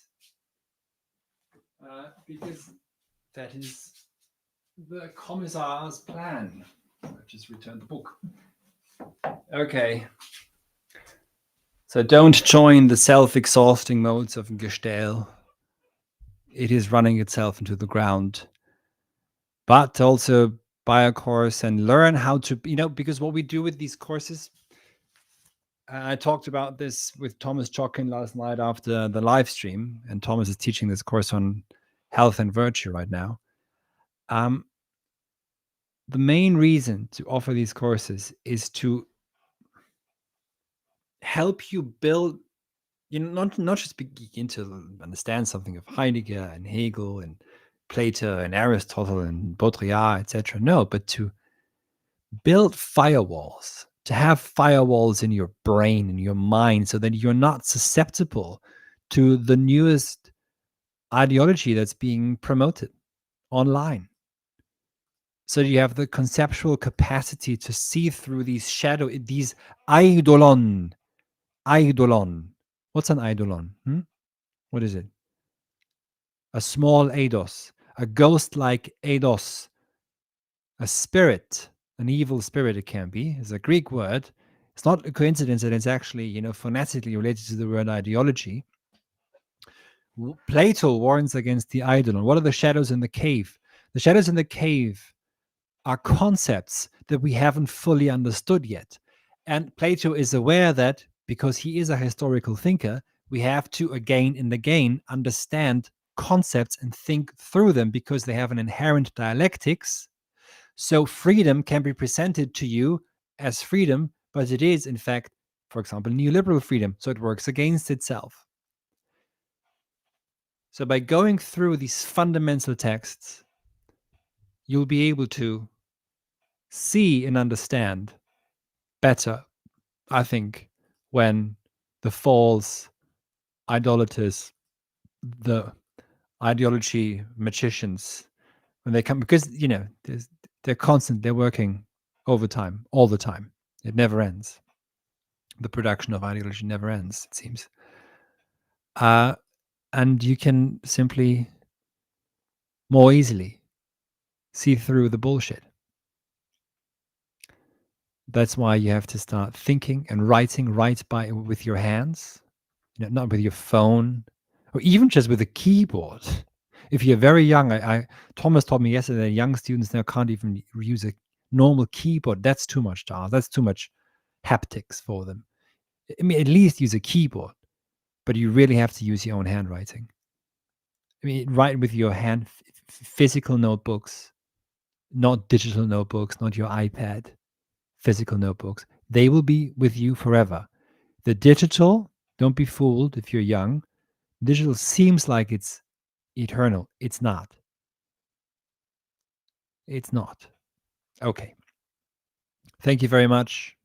because that is the Commissar's plan. I've just returned the book. Okay. So don't join the self-exhausting modes of Gestell. It is running itself into the ground. But also buy a course and learn how to, because what we do with these courses, I talked about this with Thomas Chokin last night after the live stream, and Thomas is teaching this course on health and virtue right now. The main reason to offer these courses is to help you build, not just begin to understand something of Heidegger and Hegel and Plato and Aristotle and Baudrillard, etc. No, but to build firewalls, to have firewalls in your brain, in your mind, so that you're not susceptible to the newest ideology that's being promoted online. So you have the conceptual capacity to see through these these eidolon. Eidolon. What's an eidolon? What is it? A small eidos, a ghost-like eidos, a spirit, an evil spirit. It can be. It's a Greek word. It's not a coincidence that it's actually, phonetically related to the word ideology. Plato warns against the eidolon. What are the shadows in the cave? The shadows in the cave are concepts that we haven't fully understood yet. And Plato is aware that, because he is a historical thinker, we have to again and again understand concepts and think through them, because they have an inherent dialectics. So freedom can be presented to you as freedom, but it is, in fact, for example, neoliberal freedom. So it works against itself. So by going through these fundamental texts, you'll be able to see and understand better, I think, when the false idolaters, the ideology magicians, when they come, because they're constant, they're working overtime all the time. It never ends. The production of ideology never ends, it seems. And you can simply more easily see through the bullshit. That's why you have to start thinking and writing, with your hands, not with your phone, or even just with a keyboard. If you're very young, Thomas told me yesterday that young students now can't even use a normal keyboard. That's too much to ask. That's too much haptics for them. I mean, at least use a keyboard, but you really have to use your own handwriting. I mean, write with your hand, physical notebooks, not digital notebooks, not your iPad, physical notebooks. They will be with you forever. The digital, don't be fooled if you're young. Digital seems like it's eternal. It's not. It's not. Okay. Thank you very much.